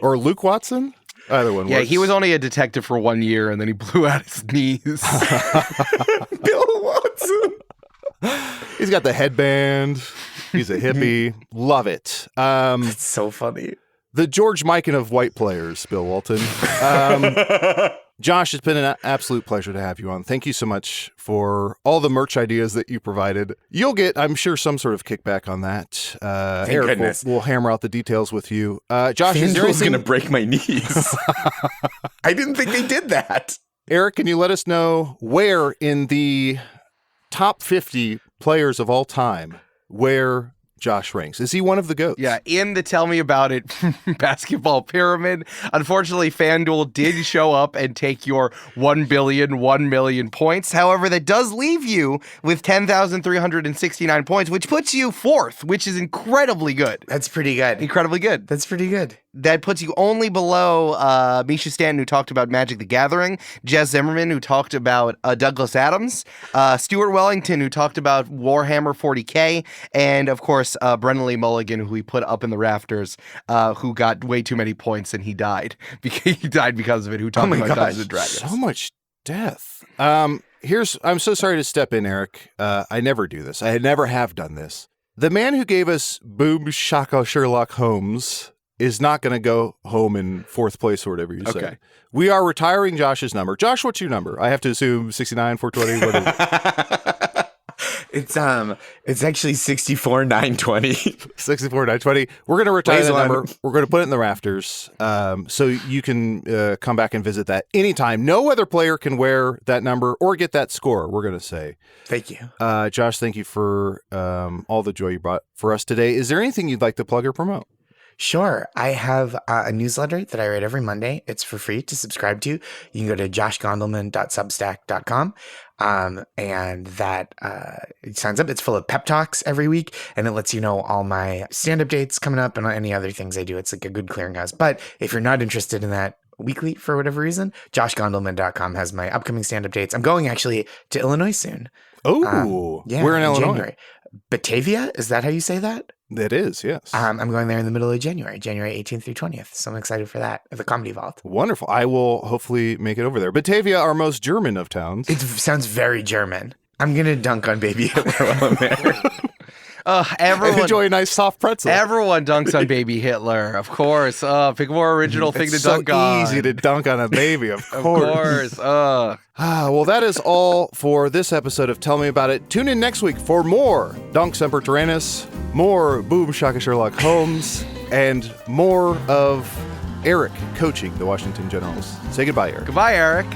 or Luke Watson. Either one works. Yeah, he was only a detective for 1 year and then he blew out his knees. Bill Watson. He's got the headband. He's a hippie. Love it. It's so funny. The George Mikan of white players, Bill Walton. Josh, it's been an absolute pleasure to have you on. Thank you so much for all the merch ideas that you provided. You'll get, I'm sure, some sort of kickback on that. Eric will hammer out the details with you. Josh, is there anything... going to break my knees. I didn't think they did that. Eric, can you let us know where in the top 50 players of all time, where Josh ranks? Is he one of the GOATs? Yeah, in the Tell Me About It basketball pyramid. Unfortunately, FanDuel did show up and take your 1 million points. However, that does leave you with 10,369 points, which puts you 4th, which is incredibly good. That's pretty good. Incredibly good. That's pretty good. That puts you only below Mischa Stanton, who talked about Magic the Gathering, Jez Zimmerman, who talked about Douglas Adams, Stuart Wellington, who talked about Warhammer 40K, and, of course, Brennan Lee Mulligan, who we put up in the rafters, who got way too many points, and he died. He died because of it, who talked about Dungeons and Dragons. So much death. I'm so sorry to step in, Eric. I never do this. I never have done this. The man who gave us Boom Shaka Sherlock Holmes is not going to go home in 4th place or whatever you say. Okay. We are retiring Josh's number. Josh, what's your number? I have to assume 69, 420, what is it? It's actually 64,920. 64,920. We're going to retire that number. We're going to put it in the rafters, so you can come back and visit that anytime. No other player can wear that number or get that score, we're going to say. Thank you. Josh, thank you for all the joy you brought for us today. Is there anything you'd like to plug or promote? Sure. I have a newsletter that I write every Monday. It's for free to subscribe to. You can go to joshgondelman.substack.com. And that it signs up. It's full of pep talks every week, and it lets you know all my stand-up dates coming up and any other things I do. It's like a good clearinghouse. But if you're not interested in that, weekly for whatever reason. JoshGondelman.com has my upcoming stand-up dates. I'm going actually to Illinois soon. Oh, Yeah, we're in Illinois. January. Batavia, is that how you say that? It is, yes. I'm going there in the middle of January 18th through 20th. So I'm excited for that at the Comedy Vault. Wonderful. I will hopefully make it over there. Batavia, our most German of towns. It sounds very German. I'm going to dunk on Baby Hitler while I'm there. Everyone enjoy a nice soft pretzel. Everyone dunks on Baby Hitler, of course. Pick a more original thing It's to dunk on. easy to dunk on a baby, of course. Of course. Well, that is all for this episode of Tell Me About It. Tune in next week for more Dunk Semper Tyrannis, more Boom Shaka Sherlock Holmes, and more of Eric coaching the Washington Generals. Say goodbye, Eric. Goodbye, Eric.